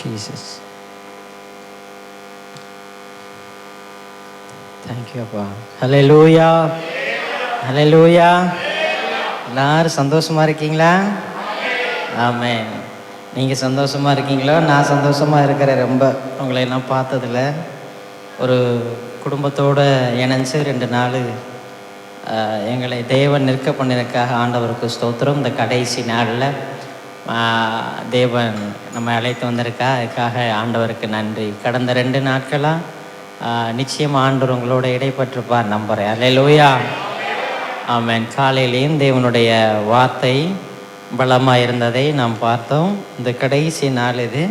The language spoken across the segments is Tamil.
Jesus. Thank you அப்பா. ஹல்லேலூயா. ஹல்லேலூயா. எல்லாரும் சந்தோஷமா இருக்கீங்களா? ஆமென். நீங்கள் சந்தோஷமாக இருக்கீங்களோ? நான் சந்தோஷமாக இருக்கிறேன். ரொம்ப உங்களை எல்லாம் பார்த்ததில்ல. ஒரு குடும்பத்தோடு இணைஞ்சு 2 நாள் எங்களை தேவன் நிற்க பண்ணிருக்காக ஆண்டவருக்கு ஸ்தோத்திரம். இந்த கடைசி நாளில் தேவன் நம்ம அழைத்து வந்திருக்கா, அதுக்காக ஆண்டவருக்கு நன்றி. கடந்த 2 நாட்களாக நிச்சயமாக ஆண்டவர் உங்களோட இடைப்பட்டிருப்பார் நம்புகிறேன். அல்லேலூயா. ஆமென். காலையிலேயும் தேவனுடைய வார்த்தை பலமாக இருந்ததை நாம் பார்த்தோம். இந்த கடைசி நாள் இது.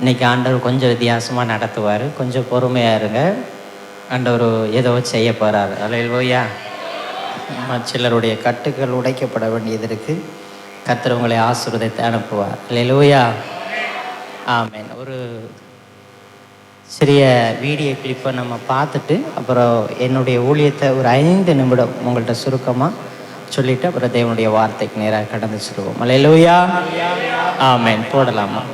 இன்றைக்கி ஆண்டவர் கொஞ்சம் வித்தியாசமாக நடத்துவார். கொஞ்சம் பொறுமையாக இருங்க. ஆண்டவர் ஏதோ செய்ய போகிறார். அல்லேலூயா. சிலருடைய கட்டுகள் உடைக்கப்பட வேண்டியது இருக்குது. கர்த்தர் உங்களை ஆசீர்வதித்து அனுப்புவார். அல்லேலூயா. ஆமென். ஒரு சிறிய வீடியோ கிளிப்பை நம்ம பார்த்துட்டு அப்புறம் என்னுடைய ஊழியத்தை ஒரு 5 நிமிடம் உங்கள்கிட்ட சுருக்கமாக சொல்லிவிட்டு அப்புறம் தேவனுடைய வார்த்தைக்கு நேராக கடந்து சொல்லுவோம். அல்லேலூயா. ஆமென். போடலாமா?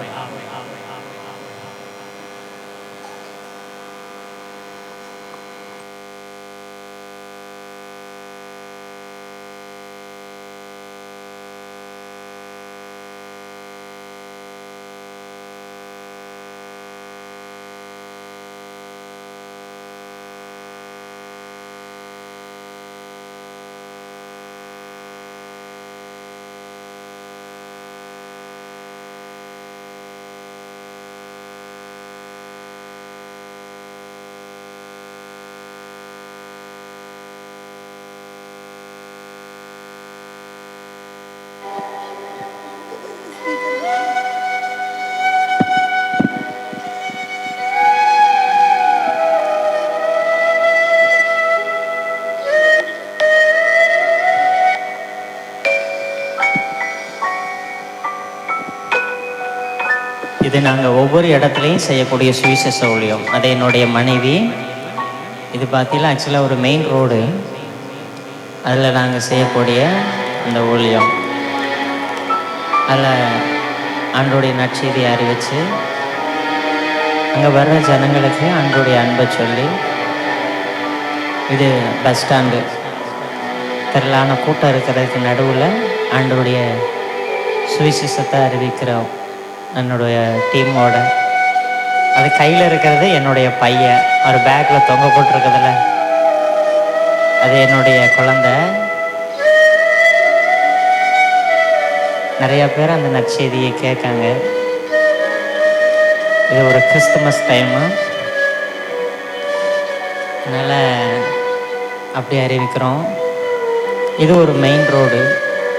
இது நாங்கள் ஒவ்வொரு இடத்துலையும் செய்யக்கூடிய சுவிசேஷ ஊழியம். அது என்னுடைய மனைவி. இது பார்த்தீங்கன்னா ஆக்சுவலாக ஒரு மெயின் ரோடு. அதில் நாங்கள் செய்யக்கூடிய இந்த ஊழியம். அதில் ஆண்டோடைய நற்செய்தியை அறிவித்து அங்கே வர்ற ஜனங்களுக்கு ஆண்டோடைய அன்பை சொல்லி, இது பஸ் ஸ்டாண்டு திரளான கூட்டம் இருக்கிறதுக்கு நடுவில் ஆண்டோடைய சுவிசேஷத்தை அறிவிக்கிறோம். என்னுடைய டீமோட அது கையில் இருக்கிறது என்னுடைய பையன். ஒரு பேக்கில் தொங்க போட்டிருக்கிறதுல அது என்னுடைய குழந்தை. நிறையா பேர் அந்த நற்செய்தியை கேட்காங்க. இது ஒரு கிறிஸ்துமஸ் டைமு, அதனால் அப்படி அறிவிக்கிறோம். இது ஒரு மெயின் ரோடு.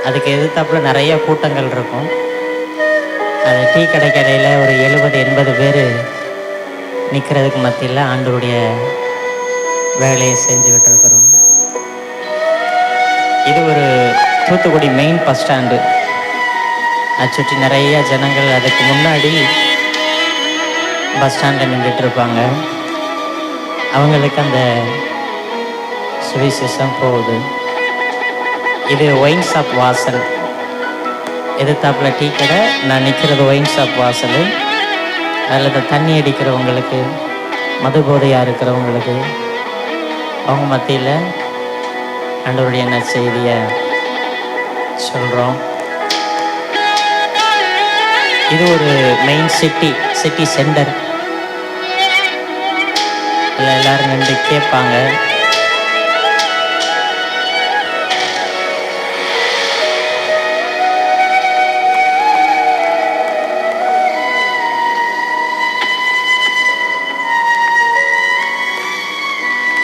அதுக்கு எதிர்த்தாப்புல நிறைய கூட்டங்கள் இருக்கும். அது டீ கடைக்கடையில் ஒரு 70-80 பேர் நிற்கிறதுக்கு மத்தியில் ஆண்டவருடைய வேலையை செஞ்சுக்கிட்டு இருக்கிறோம். இது ஒரு தூத்துக்குடி மெயின் பஸ் ஸ்டாண்டு. அதை சுற்றி நிறைய ஜனங்கள் அதுக்கு முன்னாடி பஸ் ஸ்டாண்டில் நின்றுட்டு இருப்பாங்க. அவங்களுக்கு அந்த சுவிசேஷம் போகுது. இது ஒயின் ஷாப் வாசல். எதிர்த்தாப்பில் டீ கடை, நான் நிற்கிறது ஒயின் ஷாப் வாசல். அதில் இந்த தண்ணி அடிக்கிறவங்களுக்கு, மது போதையாக இருக்கிறவங்களுக்கு, அவங்க மத்தியில் ஆண்டவருடைய நற்செய்தியை சொல்கிறோம். இது ஒரு மெயின் சிட்டி சென்டர். அதில் எல்லோரும் நின்று கேட்பாங்க.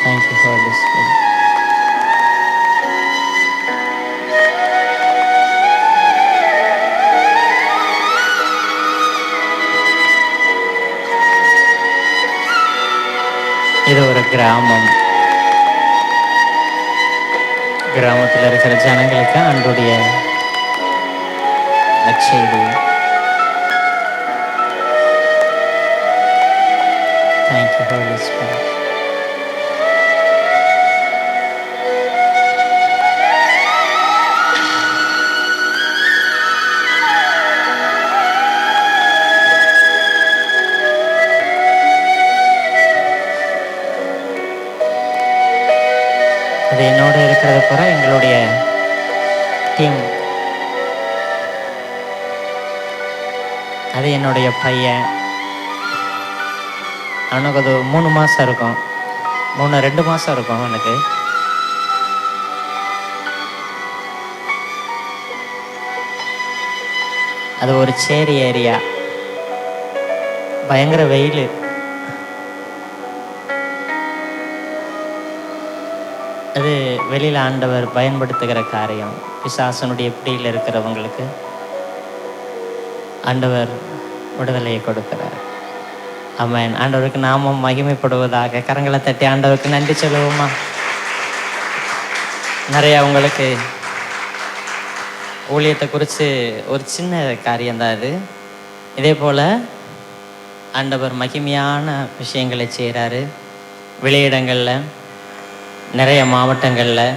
Thank you for listening. இது ஒரு கிராமம். கிராமத்தில் இருக்கிற ஜனங்களுக்கு ஆண்டவருடைய நற்செய்தி. Thank you, Holy Spirit. அது என்னோட இருக்கிறது பூரா எங்களுடைய டீம். அது என்னுடைய பையன். அவனுக்கு அது 3 மாதம் இருக்கும், 2 மாதம் இருக்கும் எனக்கு. அது ஒரு சேரி ஏரியா, பயங்கர வெயில். அது வெளியில் ஆண்டவர் பயன்படுத்துகிற காரியம். பிசாசனுடைய பிடியில் இருக்கிறவங்களுக்கு ஆண்டவர் விடுதலையை கொடுக்கிறார். ஆமென். ஆண்டவருக்கு நாமம் மகிமைப்படுவதாக. கரங்களை தட்டி ஆண்டவருக்கு நன்றி சொல்லுவோமா? நிறையா உங்களுக்கு ஊழியத்தை குறித்து ஒரு சின்ன காரியம்தான் அது. இதே போல் ஆண்டவர் மகிமையான விஷயங்களை செய்கிறாரு. வெளியிடங்களில், நிறைய மாவட்டங்களில்,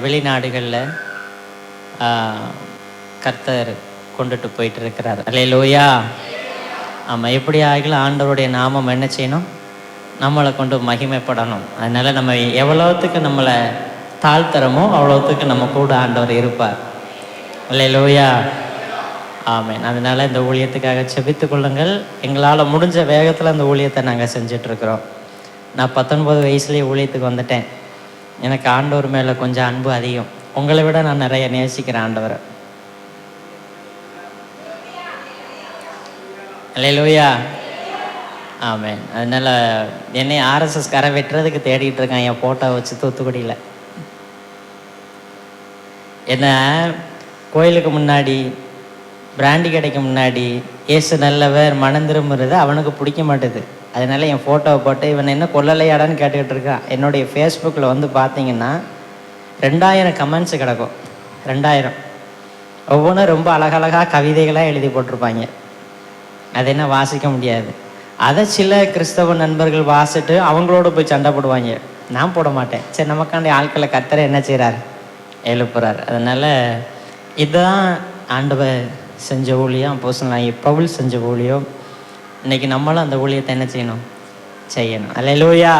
வெளிநாடுகளில் கர்த்தர் கொண்டுட்டு போயிட்டு இருக்கிறார். அல்லேலூயா. ஆமாம். எப்படி ஆகிலும் ஆண்டவருடைய நாமம் என்ன செய்யணும்? நம்மளை கொண்டு மகிமைப்படணும். அதனால் நம்ம எவ்வளோத்துக்கு நம்மளை தாழ்த்துறோமோ அவ்வளோத்துக்கு நம்ம கூட ஆண்டவர் இருப்பார். அல்லேலூயா. ஆமென். அதனால் இந்த ஊழியத்துக்காக செபித்து கொள்ளுங்கள். எங்களால் முடிஞ்ச வேகத்தில் அந்த ஊழியத்தை நாங்கள் செஞ்சிட்ருக்குறோம். நான் 19 வயசுலேயே ஊழியத்துக்கு வந்துட்டேன். எனக்கு ஆண்டவர் மேலே கொஞ்சம் அன்பு அதிகம். உங்களை விட நான் நிறைய நேசிக்கிறேன் ஆண்டவரை. அல்லேலூயா. ஆமென். அதனால் என்னை ஆர்எஸ்எஸ் கரை வெட்டுறதுக்கு தேடிட்டு இருக்கான் என் ஃபோட்டோ வச்சு தூத்துக்குடியில். என்ன கோயிலுக்கு முன்னாடி, பிராண்டி கடைக்கு முன்னாடி ஏசு நல்லவர் மனம் திரும்புறது அவனுக்கு பிடிக்க மாட்டுது. அதனால என் ஃபோட்டோவை போட்டு இவன் என்ன கொல்லலையாடான்னு கேட்டுக்கிட்டு இருக்கான். என்னுடைய ஃபேஸ்புக்கில் வந்து பார்த்தீங்கன்னா 2000 கமெண்ட்ஸு கிடக்கும். 2000. ஒவ்வொன்றும் ரொம்ப அழகழகாக கவிதைகளாக எழுதி போட்டிருப்பாங்க. அது என்ன வாசிக்க முடியாது. அதை சில கிறிஸ்தவ நண்பர்கள் வாசிட்டு அவங்களோட போய் சண்டை போடுவாங்க. நான் போட மாட்டேன். சரி, நமக்காண்டி ஆட்களை கர்த்தரை என்ன செய்கிறார்? எழுப்புறார். அதனால் இதுதான் ஆண்டவர் செஞ்ச ஊழியம். அப்போஸ்தலனாகிய பவுல் செஞ்ச ஊழியம். இன்றைக்கி நம்மளும் அந்த ஊழியத்தை என்ன செய்யணும்? செய்யணும். அல்லேலூயா.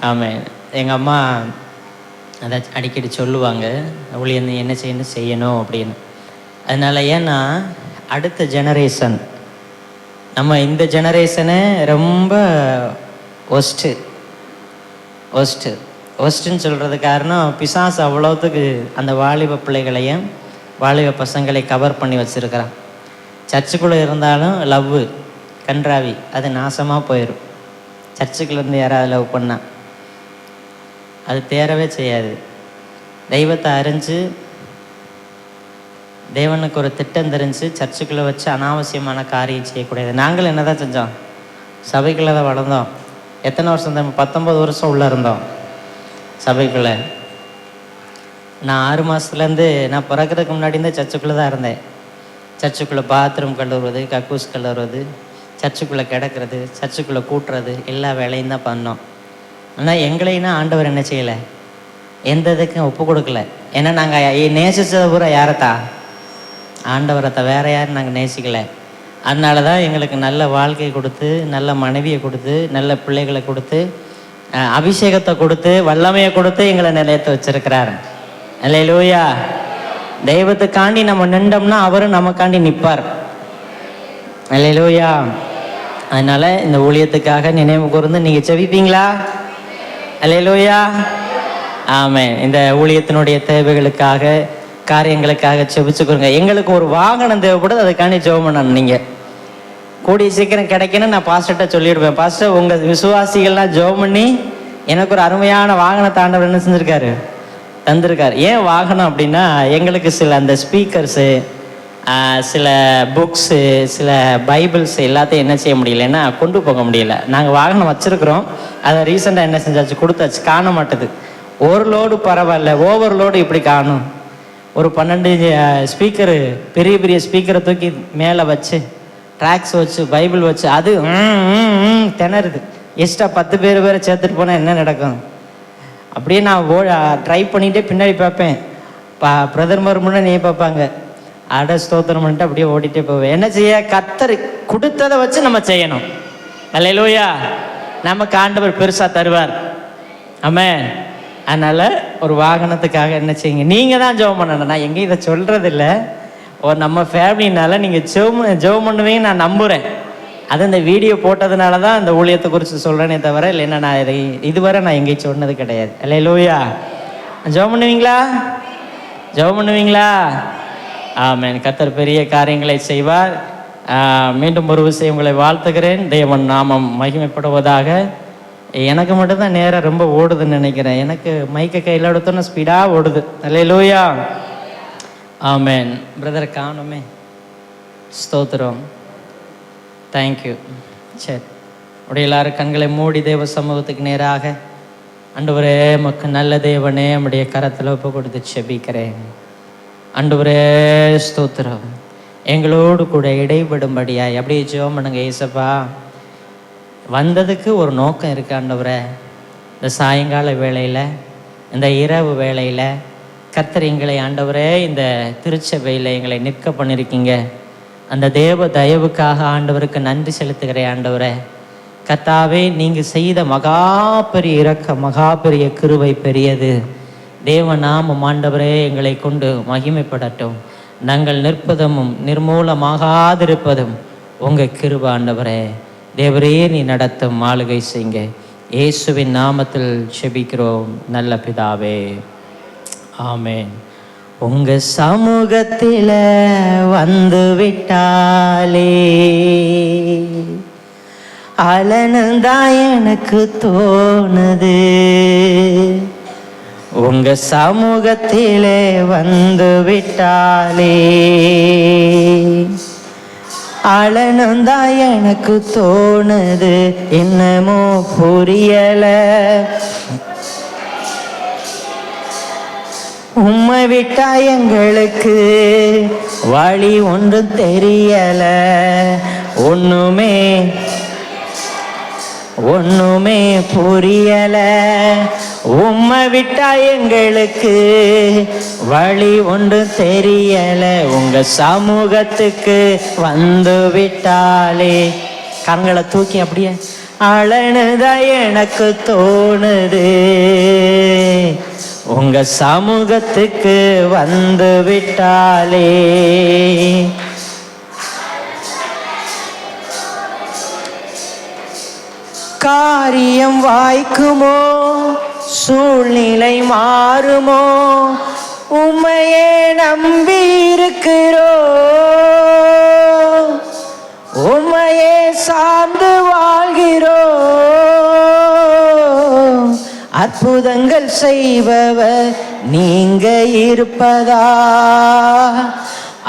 ஆமென். எங்கள் அம்மா அதை அடிக்கடி சொல்லுவாங்க, ஊழியம் என்ன செய்யணும் அப்படின்னு. அதனால் ஏன்னா அடுத்த ஜெனரேஷன், நம்ம இந்த ஜெனரேஷனு ரொம்ப ஒஸ்ட்டுன்னு சொல்கிறது காரணம் பிசாசு அவ்வளோத்துக்கு அந்த வாலிப பிள்ளைகளையும் வாலிப பசங்களை கவர் பண்ணி வச்சுருக்கிறான். சர்ச்சுக்குள்ளே இருந்தாலும் லவ்வு கன்றாவி, அது நாசமாக போயிடும். சர்ச்சுக்குள்ளேருந்து யாராவது லவ் பண்ணால் அது தேரவே செய்யாது. தெய்வத்தை அறிஞ்சு, தேவனுக்கு ஒரு திட்டம் தெரிஞ்சு சர்ச்சுக்குள்ளே வச்சு அனாவசியமான காரியம் செய்யக்கூடாது. நாங்கள் என்ன தான் செஞ்சோம்? சபைக்குள்ளே தான் வளர்ந்தோம். எத்தனை வருஷம் தான்? 19 வருஷம் உள்ளே இருந்தோம் சபைக்குள்ளே. நான் 6 மாதத்துலேருந்து, நான் பிறக்கிறதுக்கு முன்னாடி இருந்தே சர்ச்சுக்குள்ளே தான் இருந்தேன். சர்ச்சுக்குள்ளே பாத்ரூம் கழுவுறது, கக்கூஸ் கழுவுறது, சர்ச்சுக்குள்ளே கிடக்கிறது, சர்ச்சுக்குள்ளே கூட்டுறது, எல்லா வேலையும் தான் பண்ணோம். ஆனால் எங்களைன்னா ஆண்டவர் என்ன செய்யலை? எந்த இதுக்கும் ஒப்பு கொடுக்கல. ஏன்னா நாங்கள் நேசித்தது பூரா யாரத்தா? ஆண்டவரத்தை. வேற யாரும் நாங்கள் நேசிக்கலை. அதனால தான் எங்களுக்கு நல்ல வாழ்க்கை கொடுத்து, நல்ல மனைவியை கொடுத்து, நல்ல பிள்ளைகளை கொடுத்து, அபிஷேகத்தை கொடுத்து, வல்லமையை கொடுத்து எங்களை நிலையத்தை வச்சிருக்கிறார். அல்லேலூயா. தெய்வத்துக்காண்டி நம்ம நின்றோம்னா அவரும் நமக்காண்டி நிற்பார். அல்லேலூயா. அதனால இந்த ஊழியத்துக்காக நினைவு கூர்ந்து நீங்கள் செவிப்பீங்களா? அல்லேலூயா. ஆமென். இந்த ஊழியத்தினுடைய தேவைகளுக்காக, காரியங்களுக்காக செபிச்சுக்கிறோங்க. எங்களுக்கு ஒரு வாகனம் தேவைப்படுது, அதுக்காண்டி ஜெபம் பண்ணணும். நீங்கள் கூடிய சீக்கிரம் கிடைக்கணும்னு நான் பாஸ்டர்கிட்ட சொல்லிடுவேன். பாஸ்டர், உங்கள் விசுவாசிகள்லாம் ஜெபம் பண்ணி எனக்கு ஒரு அருமையான வாகனத்தை ஆண்டவர் என்ன செஞ்சுருக்காரு? தந்திருக்கார். ஏன் வாகனம் அப்படின்னா, எங்களுக்கு சில அந்த ஸ்பீக்கர்ஸு, சில புக்ஸு, சில பைபிள்ஸ் எல்லாத்தையும் என்ன செய்ய முடியலன்னா கொண்டு போக முடியல. நாங்கள் வாகனம் வச்சுருக்குறோம், அதை ரீசெண்டாக என்ன செஞ்சாச்சு? கொடுத்தாச்சு. காண மாட்டுது. ஒரு லோடு பரவாயில்ல, ஓவர் லோடு இப்படி காணும். ஒரு 12 ஸ்பீக்கரு, பெரிய பெரிய ஸ்பீக்கரை தூக்கி மேலே வச்சு, ட்ராக்ஸ் வச்சு, பைபிள் வச்சு, அது திணறுது. எக்ஸ்ட்ரா 10 பேர் வேறு சேர்த்துட்டு போனால் என்ன நடக்கும்? அப்படியே நான் ட்ரை பண்ணிகிட்டே பின்னாடி பார்ப்பேன். பிரதமர் முன்னே நீ பார்ப்பாங்க. ஸ்தோத்திரம் பண்ணிட்டு அப்படியே ஓடிட்டே போவேன். என்ன செய்ய? கர்த்தர் கொடுத்ததை வச்சு நம்ம செய்யணும். அல்லேலூயா. நமக்கு ஆண்டவர் பெருசாக தருவார். ஆமென். அதனால் ஒரு வாகனத்துக்காக என்ன செய்யுங்க, நீங்கள் தான் ஜெபம் பண்ணணும். நான் எங்கேயும் இதை சொல்கிறதில்ல. நம்ம ஃபேமிலினால நீங்கள் ஜெபம் பண்ணுவீங்க நான் நம்புகிறேன். அது இந்த வீடியோ போட்டதுனால தான் இந்த ஊழியத்தை குறித்து சொல்கிறேனே தவிர, இல்லைன்னா நான் இதை இதுவரை நான் எங்கேயும் சொன்னது கிடையாது. அல்லேலூயா. ஜெபம் பண்ணுவீங்களா? ஜெபம் பண்ணுவீங்களா? ஆமென். கர்த்தர் பெரிய காரியங்களை செய்வார். மீண்டும் ஒரு விஷயம் உங்களை வாழ்த்துகிறேன். தேவன் நாமம் மகிமைப்படுவதாக. எனக்கு மட்டும்தான் நேரம் ரொம்ப ஓடுதுன்னு நினைக்கிறேன். எனக்கு மைக்கை கையில் எடுத்தோன்னா ஸ்பீடாக ஓடுது. அல்லேலூயா. ஆமென். பிரதர் காணுமே. ஸ்தோத்திரம். தேங்க்யூ. சரி, அப்படியே எல்லாரும் கண்களை மூடி தேவ சமூகத்துக்கு நேராக, ஆண்டவரே மக்கு நல்ல தேவனே நம்முடைய கரத்தில் ஒப்பு கொடுத்து செபிக்கிறேன். ஆண்டவரே ஸ்தோத்திரம். எங்களோடு கூட இடைபடும்படியா அப்படியே ஜெபம் பண்ணுங்க. ஏசப்பா, வந்ததுக்கு ஒரு நோக்கம் இருக்கு ஆண்டவரே. இந்த சாயங்கால வேளையில், இந்த இரவு வேளையில் கர்த்தர் எங்களை ஆண்டவரே இந்த திருச்சபையில் எங்களை நிற்க பண்ணியிருக்கீங்க. அந்த தேவ தயவுக்காக ஆண்டவருக்கு நன்றி செலுத்துகிறேன். ஆண்டவரே கர்த்தாவே, நீங்கள் செய்த மகா பெரிய இரக்கம், மகா பெரிய கிருபை பெரியது. தேவ நாமம் ஆண்டவரே எங்களை கொண்டு மகிமைப்படட்டும். நாங்கள் நிற்பதும் நிர்மூலமாகாதிருப்பதும் உங்கள் கிருபை ஆண்டவரே. தேவரே நீ நடத்தும் ஆளுகை செய்யுங்க. இயேசுவின் நாமத்தில் செபிக்கிறோம் நல்ல பிதாவே. ஆமென். உங்க சமூகத்தில் வந்து விட்டாலே அலனுதான் எனக்கு தோணுது. உங்க சமூகத்திலே வந்து விட்டாலே அலனுந்தான் எனக்கு தோணுது. என்னமோ புரியல, உம்மை விட்டா எங்களுக்கு வழி ஒன்றும் தெரியல. ஒண்ணுமே புரியல. உம்மை விட்டா எங்களுக்கு வழி ஒன்றும் தெரியல. உங்க சமூகத்துக்கு வந்து விட்டாலே கண்களை தூக்கி அப்படியே அழனுதான் எனக்கு தோணுது. உங்க சமூகத்துக்கு வந்து விட்டாலே காரியம் வாய்க்குமோ, சூழ்நிலை மாறுமோ, உம்மையே நம்பி இருக்கிறோம், உம்மையே சார்ந்து வாழ்கிறோம். அற்புதங்கள் செய்பவர் நீங்க இருப்பதா,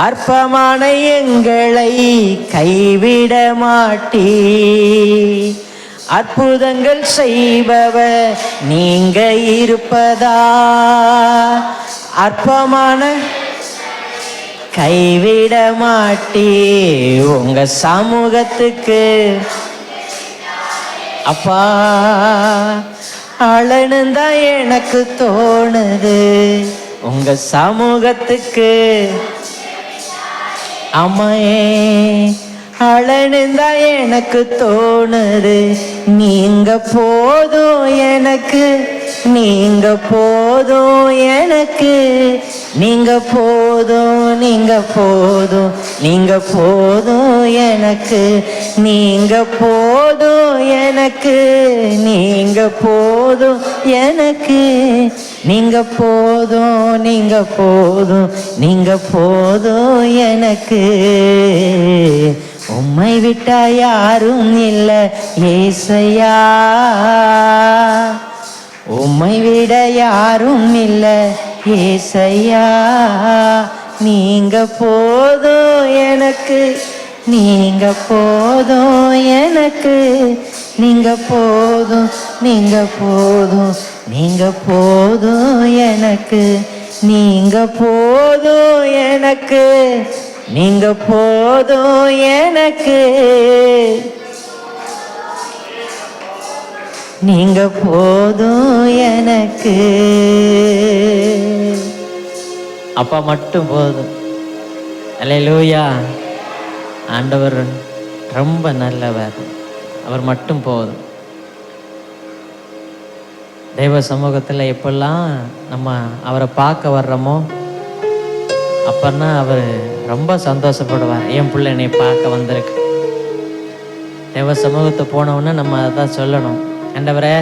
அற்பமான எங்களை கைவிட மாட்டீ. அற்புதங்கள் செய்பவர் நீங்க இருப்பதா, அற்பமான கைவிட மாட்டீ. உங்க சமூகத்துக்கு அப்பா அழனுந்தான் எனக்கு தோணுது. உங்க சமூகத்துக்கு அம்மையே அழனுந்தான் எனக்கு தோணுது. நீங்க போதும் எனக்கு, நீங்க போதும் எனக்கு, நீங்க போதும், நீங்க போதும், நீங்க போதும் எனக்கு, நீங்க போதும் எனக்கு, நீங்க போதும் எனக்கு, நீங்க போதும், நீங்க போதும், நீங்க போதும் எனக்கு. உம்மை விட்டா யாரும் இல்லை ஏசையா, உம்மை விட யாரும் இல்லை ஏசையா. நீங்க போதும் எனக்கு, நீங்க போதும் எனக்கு, நீங்க போதும், நீங்க போதும், நீங்க போதும் எனக்கு, நீங்க போதும் எனக்கு, நீங்க போதும் எனக்கு, நீங்க போதும் எனக்கு. அப்பா மட்டும் போதும். அல்லேலூயா. ஆண்டவர் ரொம்ப நல்லவர், அவர் மட்டும் போதும். தெய்வ சமூகத்தில் எப்பெல்லாம் நம்ம அவரை பார்க்க வர்றோமோ அப்பன்னா அவர் ரொம்ப சந்தோஷப்படுவார். என் பிள்ளை என்னை பார்க்க வந்திருக்கு. தெய்வ சமூகத்தை போனவுடனே நம்ம அதை தான் சொல்லணும். ஆண்டவரே,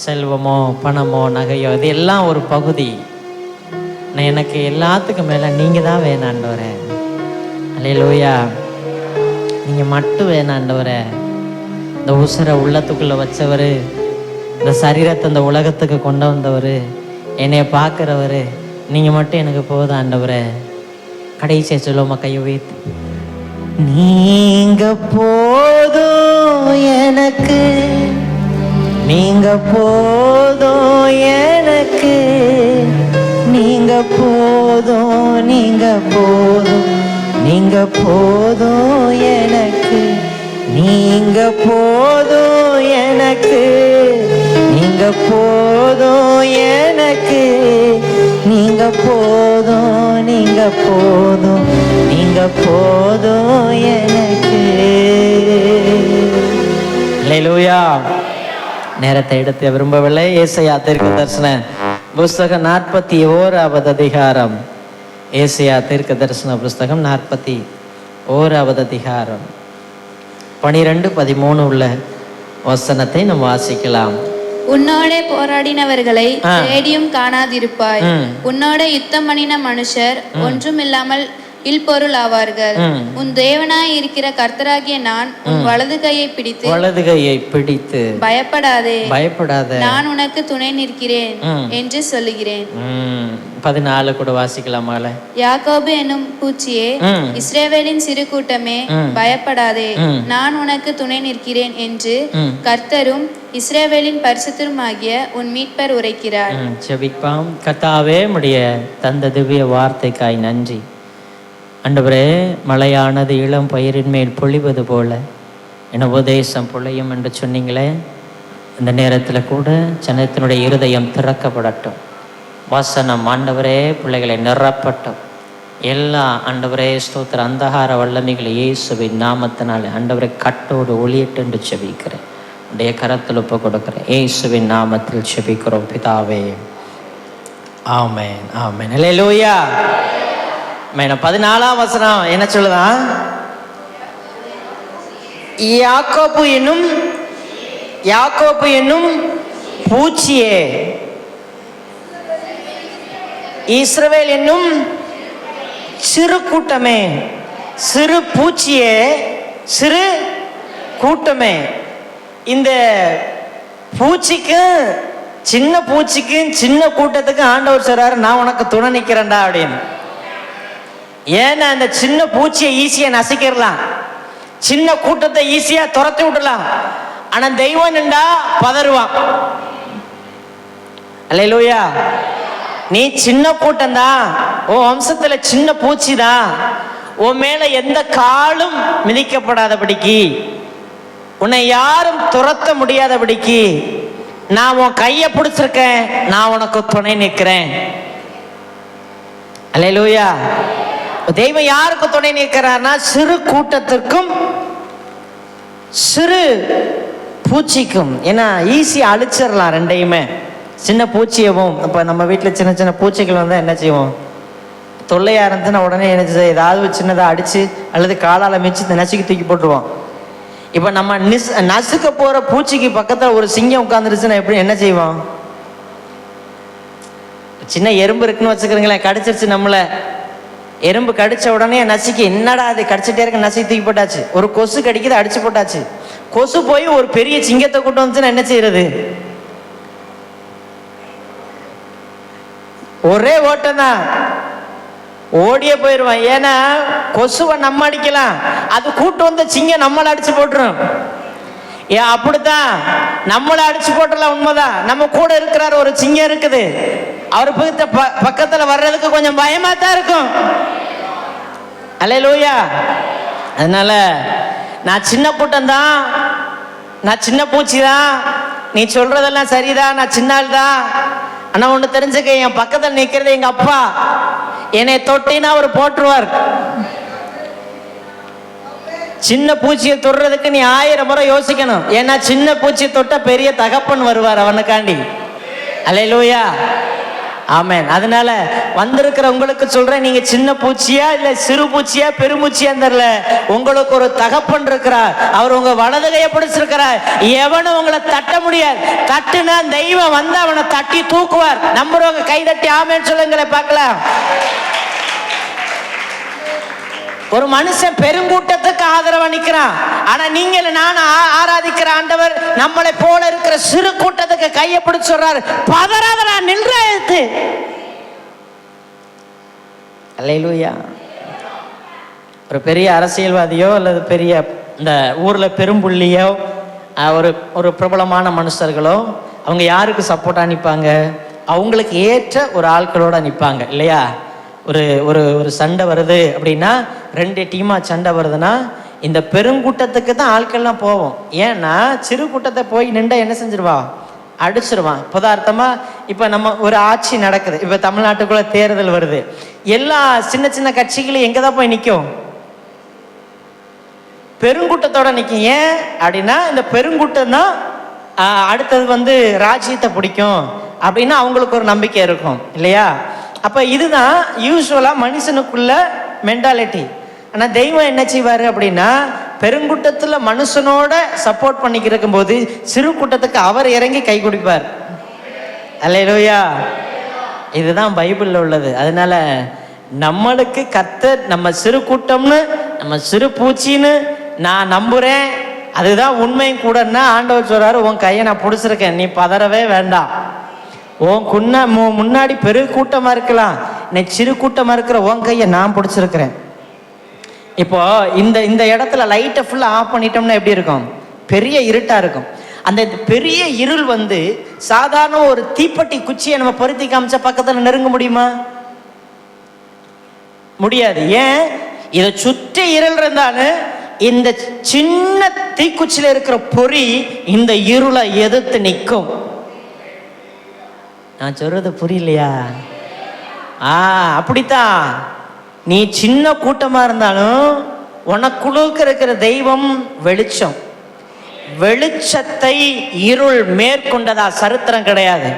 செல்வமோ பணமோ நகையோ இது எல்லாம் ஒரு பகுதி. நான் எனக்கு எல்லாத்துக்கும் மேலே நீங்கள் தான் வேணும் ஆண்டவரே. அல்லேலூயா. நீங்கள் மட்டும் வேணும் ஆண்டவரே. இந்த உசுரை உள்ளத்துக்குள்ளே வச்சவர், இந்த சரீரத்தை இந்த உலகத்துக்கு கொண்டு வந்தவர், என்னைய பார்க்குறவர், நீங்கள் மட்டும் எனக்கு போதும் ஆண்டவரே. கடைசியை சொல்லுவோமா கையை வைத்து, நீங்க போதும் எனக்கு, நீங்க போதும் எனக்கு, நீங்க போதும், நீங்க போதும், நீங்க போதும் எனக்கு, நீங்க போதும் எனக்கு, நீங்க போதும் எனக்கு, நீங்க போதும், நீங்க போதும், நீங்க போதும் எனக்கு. அல்லேலூயா. நேரத்தை எடுத்து விரும்பவில்லை. ஏசாயா தீர்க்கதரிசன புஸ்தகம் 41வது அதிகாரம். ஏசாயா தீர்க்கதரிசன புஸ்தகம் 41வது அதிகாரம் 12-13 உள்ள வசனத்தை நாம் வாசிக்கலாம். உன்னோட போராடினவர்களை தேடியும் காணாதிருப்பாய். உன்னோட யுத்தம் பண்ணின மனுஷர் ஒன்றுமில்லாமல் இல்பொருள் ஆவார்கள். உன் தேவனாய் இருக்கிற கர்த்தராகிய நான் உன் வலது கையை பிடித்து பயப்படாதே, பயப்படாதே, நான் உனக்கு துணை நிற்கிறேன் என்று சொல்லுகிறேன். 14 கூட வாசிக்கலாமா? யாக்கோபு என்னும் பூச்சியே, இஸ்ரவேலின் சிறு கூட்டமே, பயப்படாதே, நான் உனக்கு துணை நிற்கிறேன் என்று கர்த்தரும் இஸ்ரவேலின் பரிசுத்தருமாகிய உன் மீட்பர் உரைக்கிறார். ஜெபிப்போம். கர்த்தாவே, உம்முடைய தந்த திவ்ய வார்த்தைக்காய் நன்றி. ஆண்டவரே, மழையானது இளம் பயிரின் மேல் பொழிவது போல என் உபதேசம் பொழியும் என்று சொன்னீங்களே, இந்த நேரத்தில் கூட ஜனத்தினுடைய இருதயம் திறக்கப்படட்டும். வசனம் ஆண்டவரே பிள்ளைகளை நிரப்பட்டும். எல்லா ஆண்டவரே ஸ்தோத்திர அந்தகார வல்லமைகளை இயேசுவின் நாமத்தினாலே ஆண்டவரை கட்டோடு ஒளியிட்டு என்று செபிக்கிறேன். உடைய கரத்தில் ஒப்பு கொடுக்கிறேன். இயேசுவின் நாமத்தில் செபிக்கிறோம் பிதாவே. ஆமென், ஆமென். அல்லேலூயா. 14ஆம் வசனம் என்ன சொல்லுதான்? யாக்கோபு என்னும் பூச்சியே, இஸ்ரவேல் என்னும் சிறு கூட்டமே, சிறு பூச்சியே, சிறு கூட்டமே. இந்த பூச்சிக்கு, சின்ன பூச்சிக்கு, சின்ன கூட்டத்துக்கு ஆண்டவர் சொல்றாரு, நான் உனக்கு துணை நிற்கிறேன்டா அப்படின்னு. ஏன்னா அந்த சின்ன பூச்சியை ஈஸியா நசிக்கிறலாம், சின்ன கூட்டத்தை ஈஸியா துரத்தி விடலாம். ஆனா தெய்வம் நின்றா பதறுவான். அல்லேலூயா. நீ சின்ன கூட்டம் தான், உன் வம்சத்துல சின்ன பூச்சி தான், உன் மேல எந்த காலும் மிதிக்கப்படாதபடிக்கு, உன்னை யாரும் துரத்த முடியாதபடிக்கு நான் உன் கையை பிடிச்சிருக்கேன், நான் உனக்கு துணை நிற்கிறேன். அல்லேலூயா. தெய்வம் யாருக்கு துணை நிற்கிறார்னா, சிறு கூட்டத்திற்கும் சிறு பூச்சிக்கும். ஏன்னா ஈஸியா அழிச்சிடலாம் ரெண்டையுமே. சின்ன பூச்சியவும், இப்போ நம்ம வீட்டில் சின்ன சின்ன பூச்சிகள் வந்தால் என்ன செய்வோம்? தொல்லையாக இருந்துச்சுன்னா உடனே என்ன செய்ய, ஏதாவது சின்னதாக அடித்து அல்லது காலால் மிச்சு நசுக்கி தூக்கி போட்டுருவோம். இப்போ நம்ம நசுக்க போகிற பூச்சிக்கு பக்கத்தில் ஒரு சிங்கம் உட்காந்துருச்சுன்னா எப்படி என்ன செய்வோம்? சின்ன எறும்பு இருக்குன்னு வச்சுக்கிறீங்களேன், கடிச்சிருச்சு நம்மளை. எறும்பு கடிச்ச உடனே நசுக்கி, என்னடா அது கடிச்சிட்டே இருக்க, நசுக்கி தூக்கி போட்டாச்சு. ஒரு கொசு கடிக்குது, அடிச்சு போட்டாச்சு. கொசு போய் ஒரு பெரிய சிங்கத்தை கூட்டு வந்துச்சுன்னா என்ன செய்யறது? ஒரே ஓட்டம் தான், ஓடியே போயிடுவான். ஏன்னா கொசுவை நம்ம அடிக்கலாம், அது கூட்டு வந்த சிங்கம் நம்மளை அடிச்சு போட்டுரும். ஏன் அப்படித்தான், நம்மளை அடிச்சு போட்டலாம், உண்மைதான். நம்ம கூட இருக்கிறார், ஒரு சிங்கம் இருக்குது, அவர் பக்கத்துல வர்றதுக்கு கொஞ்சம் பயமா தான் இருக்கும். அல்லேலூயா. அதனால நான் சின்ன கூட்டம் தான், நான் சின்ன பூச்சி தான், நீ சொல்றதெல்லாம் சரிதான், நான் சின்ன ஆள் தான். ஆனா ஒண்ணு தெரிஞ்சுக்க, என் பக்கத்தில் நிக்கிறது எங்க அப்பா. என்னை தொட்டினா அவர் போட்டுருவார். சின்ன பூச்சியை தொடுறதுக்கு நீ 1000 முறை யோசிக்கணும். ஏன்னா சின்ன பூச்சியை தொட்ட பெரிய தகப்பன் வருவார் அவனுக்காண்டி. அல்லேலூயா, ஆமென். அதனால வந்திருக்கிற உங்களுக்கு சொல்றேன், நீங்க சின்ன பூச்சியா இல்ல சிறு பூச்சியா பெருமூச்சியா தெரியல, உங்களுக்கு ஒரு தகப்பன் இருக்கிறார். அவர் உங்க வலது கையை பிடிச்சிருக்கிறார். எவனும் உங்களை தட்ட முடியாது. தட்டுனா தெய்வம் வந்து அவனை தட்டி தூக்குவார். நம்புறவங்க கை தட்டி ஆமென்னு சொல்லுங்களே பார்க்கலாம். ஒரு மனுஷன் பெருங்கூட்டத்துக்கு ஆதரவா நிக்கிறான். ஆனா நீங்க நான் ஆராதிக்கிற ஆண்டவர் நம்மளை போல இருக்கிற சிறு கூட்டத்துக்கு கையை பிடிச்சு சொல்றாரு, பதறாதடா, நின்றாயத்து. அல்லேலூயா. ஒரு பெரிய அரசியல்வாதியோ அல்லது பெரிய இந்த ஊர்ல பெரும்புள்ளியோ ஒரு பிரபலமான மனுஷர்களோ அவங்க யாருக்கு சப்போர்ட்டா நிற்பாங்க? அவங்களுக்கு ஏற்ற ஒரு ஆட்களோட நிற்பாங்க இல்லையா? ஒரு ஒரு ஒரு சண்டை வருது அப்படின்னா, 2 டீமா சண்டை வருதுன்னா இந்த பெருங்கூட்டத்துக்கு தான் ஆட்கள்லாம் போவோம். ஏன்னா சிறு கூட்டத்தை போய் நின்று என்ன செஞ்சிருவா? அடிச்சிருவான். பதார்த்தமா இப்போ நம்ம ஒரு ஆட்சி நடக்குது, இப்போ தமிழ்நாட்டுக்குள்ள தேர்தல் வருது, எல்லா சின்ன சின்ன கட்சிகளும் எங்கே தான் போய் நிற்கும்? பெருங்கூட்டத்தோட நிற்கும். ஏன் அப்படின்னா இந்த பெருங்கூட்டம் தான் அடுத்தது ராஜ்யத்தை பிடிக்கும் அப்படின்னு அவங்களுக்கு ஒரு நம்பிக்கை இருக்கும் இல்லையா? அப்போ இதுதான் யூஸ்வலாக மனுஷனுக்குள்ள மென்டாலிட்டி. ஆனால் தெய்வம் என்ன செய்வார் அப்படின்னா, பெருங்கூட்டத்தில் மனுஷனோட சப்போர்ட் பண்ணிக்கிருக்கும் போது சிறு கூட்டத்துக்கு அவர் இறங்கி கை கொடுப்பார். அல்லேலூயா. இதுதான் பைபிளில் உள்ளது. அதனால நம்மளுக்கு கர்த்தர் நம்ம சிறு கூட்டம்னு நம்ம சிறு பூச்சின்னு நான் நம்புகிறேன், அதுதான் உண்மையும் கூடன்னா ஆண்டவர் சொல்றாரு, உன் கையை நான் பிடிச்சிருக்கேன், நீ பதறவே வேண்டாம். உன் முன்னாடி பெரு கூட்டமா இருக்கலாம், நீ சிறு கூட்டமா இருக்கிற உன் கையை நான் பிடிச்சிருக்கிறேன். இப்போ இந்த இடத்துல லைட்டை ஃபுல்லா ஆஃப் பண்ணிட்டோம்னா எப்படி இருக்கும்? பெரிய இருட்டா இருக்கும். அந்த பெரிய இருள் சாதாரண ஒரு தீப்பெட்டி குச்சியை நம்ம பொருத்தி காமிச்ச பக்கத்துல நெருங்க முடியுமா? முடியாது. ஏன்? இதை சுற்றி இருள் இருந்தாலும் இந்த சின்ன தீக்குச்சியில இருக்கிற பொறி இந்த இருளை எதிர்த்து நிற்கும். நான் சொல்றது புரியலையா? அப்படித்தான். நீ சின்ன கூட்டமா இருந்தாலும் உனக்குள்ளுக்கு இருக்கிற தெய்வம் வெளிச்சம். வெளிச்சத்தை இருள் மேற்கொண்டதா சரித்திரம் கிடையாது.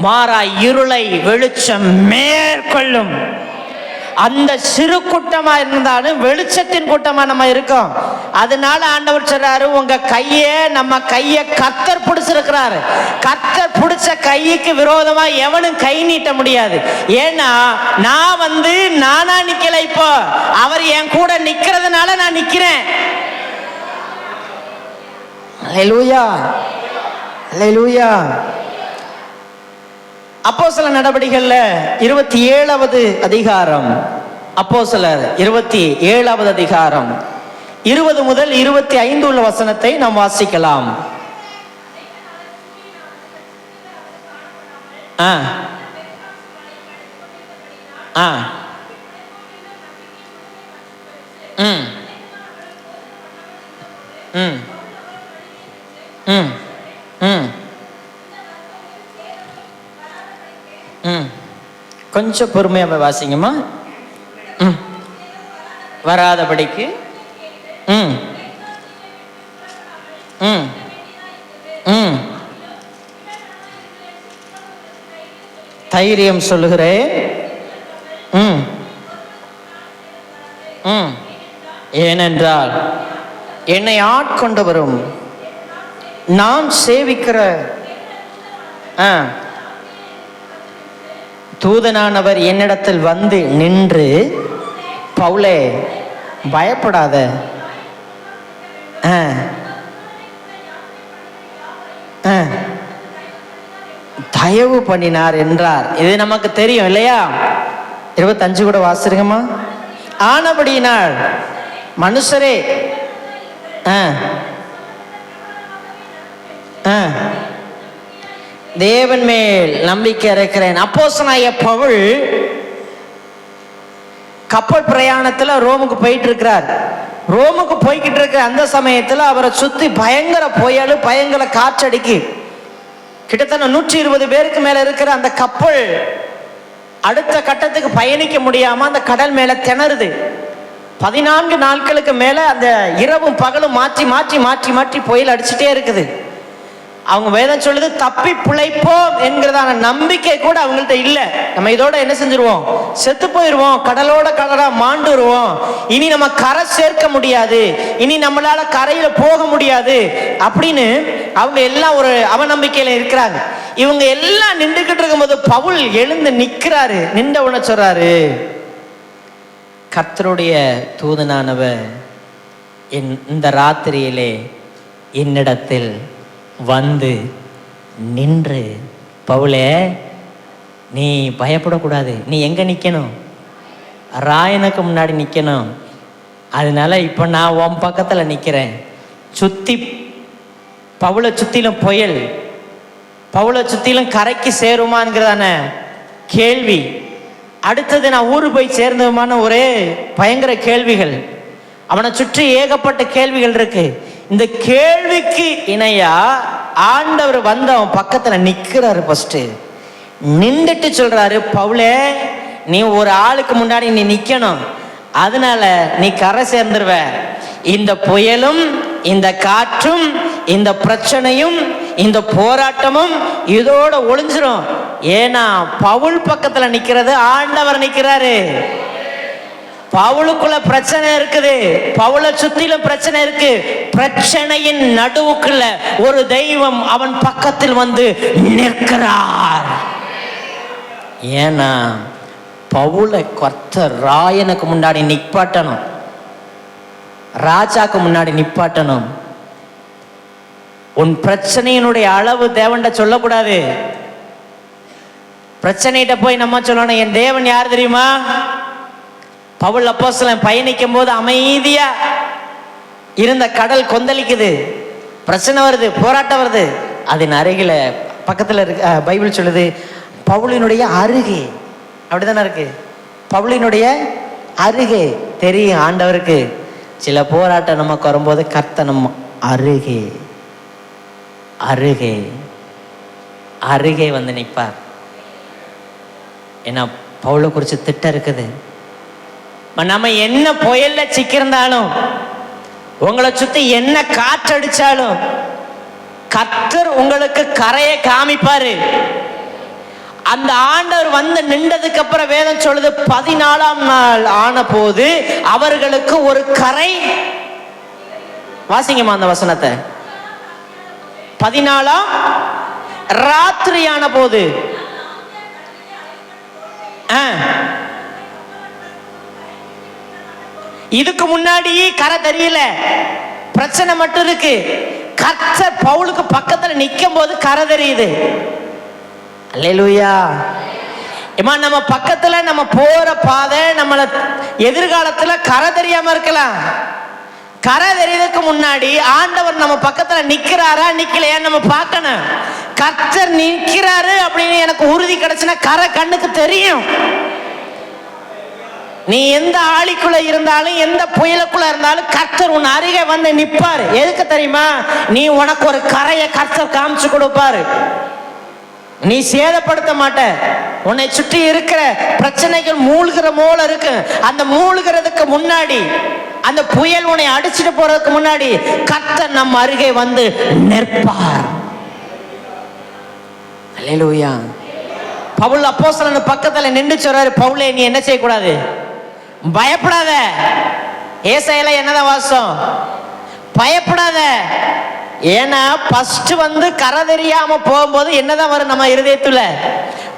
மாறா இருளை வெளிச்சம் மேற்கொள்ளும். அந்த சிறு கூட்டமா இருந்தாலும் வெளிச்சத்தின் கூட்டமா நம்ம இருக்கோம். அதனால ஆண்டவர் சொல்றாரு, உங்க கையே நம்ம கையை கர்த்தர் பிடிச்சிருக்கிறாரு. கர்த்தர் பிடிச்ச கைக்கு விரோதமா எவனும் கை நீட்ட முடியாது. ஏன்னா நான் நானா நிக்கல, இப்போ அவர் என் கூட நிக்கிறதுனால நான் நிக்கிறேன். அல்லேலூயா, அல்லேலூயா. அப்போஸ்தலர் நடபடிகள்ல 27வது அதிகாரம், அப்போஸ்தலர் 27வது அதிகாரம் 20 முதல் 25 உள்ள வசனத்தை நாம் வாசிக்கலாம். கொஞ்சம் பொறுமையாக வாசிங்கம்மா. வராதபடிக்கு தைரியம் சொல்லுகிறேன். ஏனென்றால் என்னை ஆட்கொண்டவரும் நான் சேவிக்கிற தூதனானவர் என்னிடத்தில் நின்று, பவுலே பயப்படாத, தயவு பண்ணினார் என்றார். இது நமக்கு தெரியும் இல்லையா? 25 கூட வாசிருங்கம்மா. ஆனபடியினால் மனுஷரே தேவன் மேல் நம்பிக்கை இருக்கிறேன். அப்போஸ்தலனாகிய பவுல் கப்பல் பிரயாணத்துல ரோமுக்கு போயிட்டு இருக்கிறார். ரோமுக்கு போய்கிட்டு இருக்கிற அந்த சமயத்துல அவரை சுத்தி பயங்கர புயல், பயங்கர காற்றடிக்கு. கிட்டத்தட்ட 120 பேருக்கு மேல இருக்கிற அந்த கப்பல் அடுத்த கட்டத்துக்கு பயணிக்க முடியாம அந்த கடல் மேல திணறுது. 14 நாட்களுக்கு மேல அந்த இரவும் பகலும் மாற்றி மாற்றி மாற்றி மாற்றி புயல் அடிச்சுட்டே இருக்குது. அவங்க வேதம் சொல்லுது தப்பி பிழைப்போம் என்கிறதான நம்பிக்கை கூட அவங்கள்ட்ட இல்லை. நம்ம இதோட என்ன செஞ்சிருவோம்? செத்து போயிடுவோம், கடலோட கடலா மாண்டுருவோம், இனி நம்ம கரை சேர்க்க முடியாது, இனி நம்மளால கரையில போக முடியாது அப்படின்னு அவங்க எல்லாம் ஒரு அவநம்பிக்கையில இருக்கிறாங்க. இவங்க எல்லாம் நின்றுகிட்டு இருக்கும்போது பவுல் எழுந்து நிற்கிறாரு. நின்ற உடனே சொல்றாரு, கர்த்தருடைய தூதனானவர் இந்த ராத்திரியிலே என்னிடத்தில் வந்து நின்று, பவுலே நீ பயப்படக்கூடாது, நீ எங்க நிக்கணும்? ராயனுக்கு முன்னாடி நிக்கணும். அதனால இப்ப நான் உன் பக்கத்துல நிக்கிறேன். சுத்தி பவுலை சுத்திலும் புயல், பவுலை சுத்திலும் கரைக்கு சேருமான்கிறதான கேள்வி, அடுத்தது நான் ஊரு போய் சேர்ந்ததுமான ஒரே பயங்கர கேள்விகள், அவனை சுற்றி ஏகப்பட்ட கேள்விகள் இருக்கு. இந்த கேள்விக்கு இணையா ஆண்டவர் வந்து அவன் பக்கத்துல நிக்கிறாரு. ஃபர்ஸ்ட் நின்றுட்டு சொல்றாரு, பவுலே நீ ஒரு ஆளுக்கு முன்னாடி நீ நிக்கணும், அதனால நீ கரை சேர்ந்துருவ. இந்த புயலும் இந்த காற்றும் இந்த பிரச்சனையும் இந்த போராட்டமும் இதோட ஒளிஞ்சிரும். ஏன்னா பவுல் பக்கத்துல நிக்கிறது ஆண்டவர் நிக்கிறாரு. பவுலுக்குள்ள பிரச்சனை இருக்குது, பவுலை சுத்திலும் பிரச்சனை இருக்கு. பிரச்சனையின் நடுவுக்குள்ள ஒரு தெய்வம் அவன் பக்கத்தில் வந்து நிற்கிறார். ஏன்னா பவுலை கர்த்தர் ராயனுக்கு முன்னாடி நிப்பாட்டணும், ராஜாக்கு முன்னாடி நிப்பாட்டணும். உன் பிரச்சனையினுடைய அளவு தேவன்கிட்ட சொல்லக்கூடாது. பிரச்சனைகிட்ட போய் நம்ம சொல்லணும், என் தேவன் யார் தெரியுமா? பவுல் அப்போஸ்தலன் பயணிக்கும் போது அமைதியா இருந்த கடல் கொந்தளிக்குது, பிரச்சனை வருது, போராட்டம் வருது. அதன் அருகில பக்கத்துல இருக்கு, பைபிள் சொல்லுது பவுலினுடைய அருகே. அப்படிதானே இருக்கு, பவுலினுடைய அருகே. தெரியும் ஆண்டவருக்கு சில போராட்டம் நமக்கு வரும்போது கர்த்தர் நம்ம அருகே அருகே அருகே வந்து நிற்பார். ஏன்னா பவுலை குறித்து திட்டம் இருக்குது. நம்ம என்ன புயல்ல சிக்கிருந்தாலும், உங்களை சுத்தி என்ன காற்றடிச்சாலும் கர்த்தர் உங்களுக்கு கரையை காமிப்பாரு. அந்த ஆண்டவர் வந்து நின்றதுக்கு அப்புறம் வேதம் சொல்லுது, 14ஆம் நாள் ஆன போது அவர்களுக்கு ஒரு கரை. வாசிங்கம்மா அந்த வசனத்தை. 14ஆம் ராத்திரியான போது, இதுக்கு முன்னாடி கரை தெரியல, பிரச்சனை மட்டும் இருக்கு. கர்த்தர் பவுலுக்கு பக்கத்துல நிக்கும் போது கரை தெரியுது. அல்லேலூயா. ஏமா நம்ம பக்கத்துல நம்ம போற பாதை நம்மள எதிர்காலத்துல கரை தெரியாம இருக்கலாம். கரை தெரியறதுக்கு முன்னாடி ஆண்டவர் நம்ம பக்கத்துல நிக்கிறாரா நிக்கலையா நம்ம பார்க்கணும். கர்த்தர் நிக்கிறாரு அப்படின்னு எனக்கு உறுதி கிடைச்சுன்னா கரை கண்ணுக்கு தெரியும். நீ எந்த ஆளிக்குள்ள இருந்தாலும் எந்த புயலுக்குள்ள இருந்தாலும் கர்த்தர் உன் அருகே வந்து நிற்பாரு. எதுக்கு தெரியுமா? நீ உனக்கு ஒரு கரையை கர்த்தர் காமிச்சு கொடுப்பாரு. நீ சேதப்படுத்த மாட்ட. உன்னை சுற்றி இருக்கிற பிரச்சனைகள் மூழ்கிற போல இருக்கு. அந்த மூழ்கிறதுக்கு முன்னாடி, அந்த புயல் உன்னை அடிச்சுட்டு போறதுக்கு முன்னாடி கர்த்தர் நம்ம அருகே வந்து நிற்பார். அல்லேலூயா. பவுல் அப்போஸ்தலன் பக்கத்துல நின்று சொல்றாரு, பவுலே நீ என்ன செய்யக்கூடாது? பயப்படாத. ஏசாயால என்னதான் வாசம்? பயப்படாத. ஏன்னா ஃபர்ஸ்ட் வந்து கரை தெரியாம போகும்போது என்னதான் வரும் நம்ம இருதயத்துல?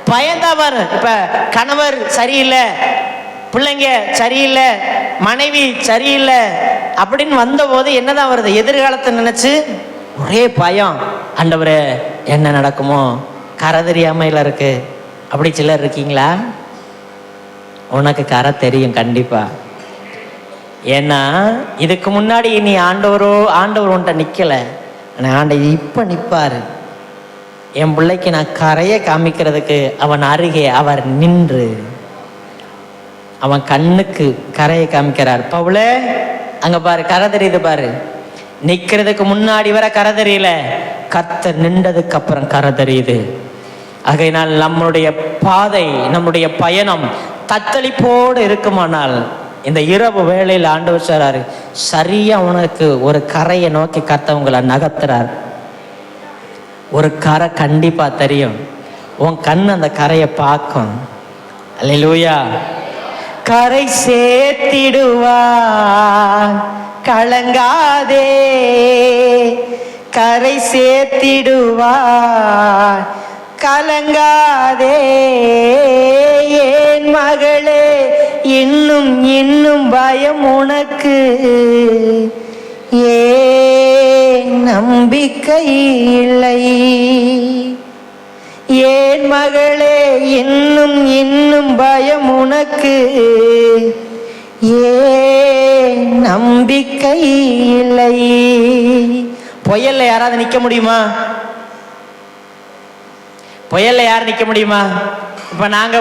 பயந்தான் வரும். இப்ப கணவர் சரியில்லை, பிள்ளைங்க சரியில்லை, மனைவி சரியில்லை அப்படின்னு வந்த போது என்னதான் வருது? எதிர்காலத்தை நினைச்சு ஒரே பயம். ஆண்டவரே என்ன நடக்குமோ, கரை தெரியாமையில இருக்கு. அப்படி சிலர் இருக்கீங்களா? உனக்கு கரை தெரியும் கண்டிப்பா. ஏன்னா இதுக்கு முன்னாடி நீ ஆண்டவர் உன்கிட்ட நிக்கல, ஆண்டவர் இப்ப நிற்பாரு. என் பிள்ளைக்கு நான் கரையை காமிக்கிறதுக்கு அவன் அருகே அவர் நின்று அவன் கண்ணுக்கு கரையை காமிக்கிறார். பவுலே அங்க பாரு, கரை தெரியுது பாரு. நிக்கிறதுக்கு முன்னாடி வர கரை தெரியல, கர்த்தர் நின்றதுக்கு அப்புறம் கரை தெரியுது. ஆகையினால் நம்முடைய பாதை, நம்முடைய பயணம் தத்தளிப்போடு இருக்குமானால் இந்த இரவு வேளையில் ஆண்டவர் சொல்றாரு, சரியா உனக்கு ஒரு கரையை நோக்கி கர்த்தர் உங்களை நகர்த்துறார். ஒரு கரை கண்டிப்பா தெரியும். உன் கண் அந்த கரையை பார்க்கும். அல்லேலூயா. கரை சேர்த்திடுவார், கலங்காதே. கரை சேர்த்திடுவார், கலங்காதே. ஏன் மகளே இன்னும் இன்னும் பயம் உனக்கு? ஏன் நம்பிக்கை இல்லை? ஏன் மகளே இன்னும் இன்னும் பயம் உனக்கு? ஏன் நம்பிக்கை இல்லை? புயல்ல யாராவது நிக்க முடியுமா? புயல்ல யார் நிக்க முடியுமா? இப்ப நான்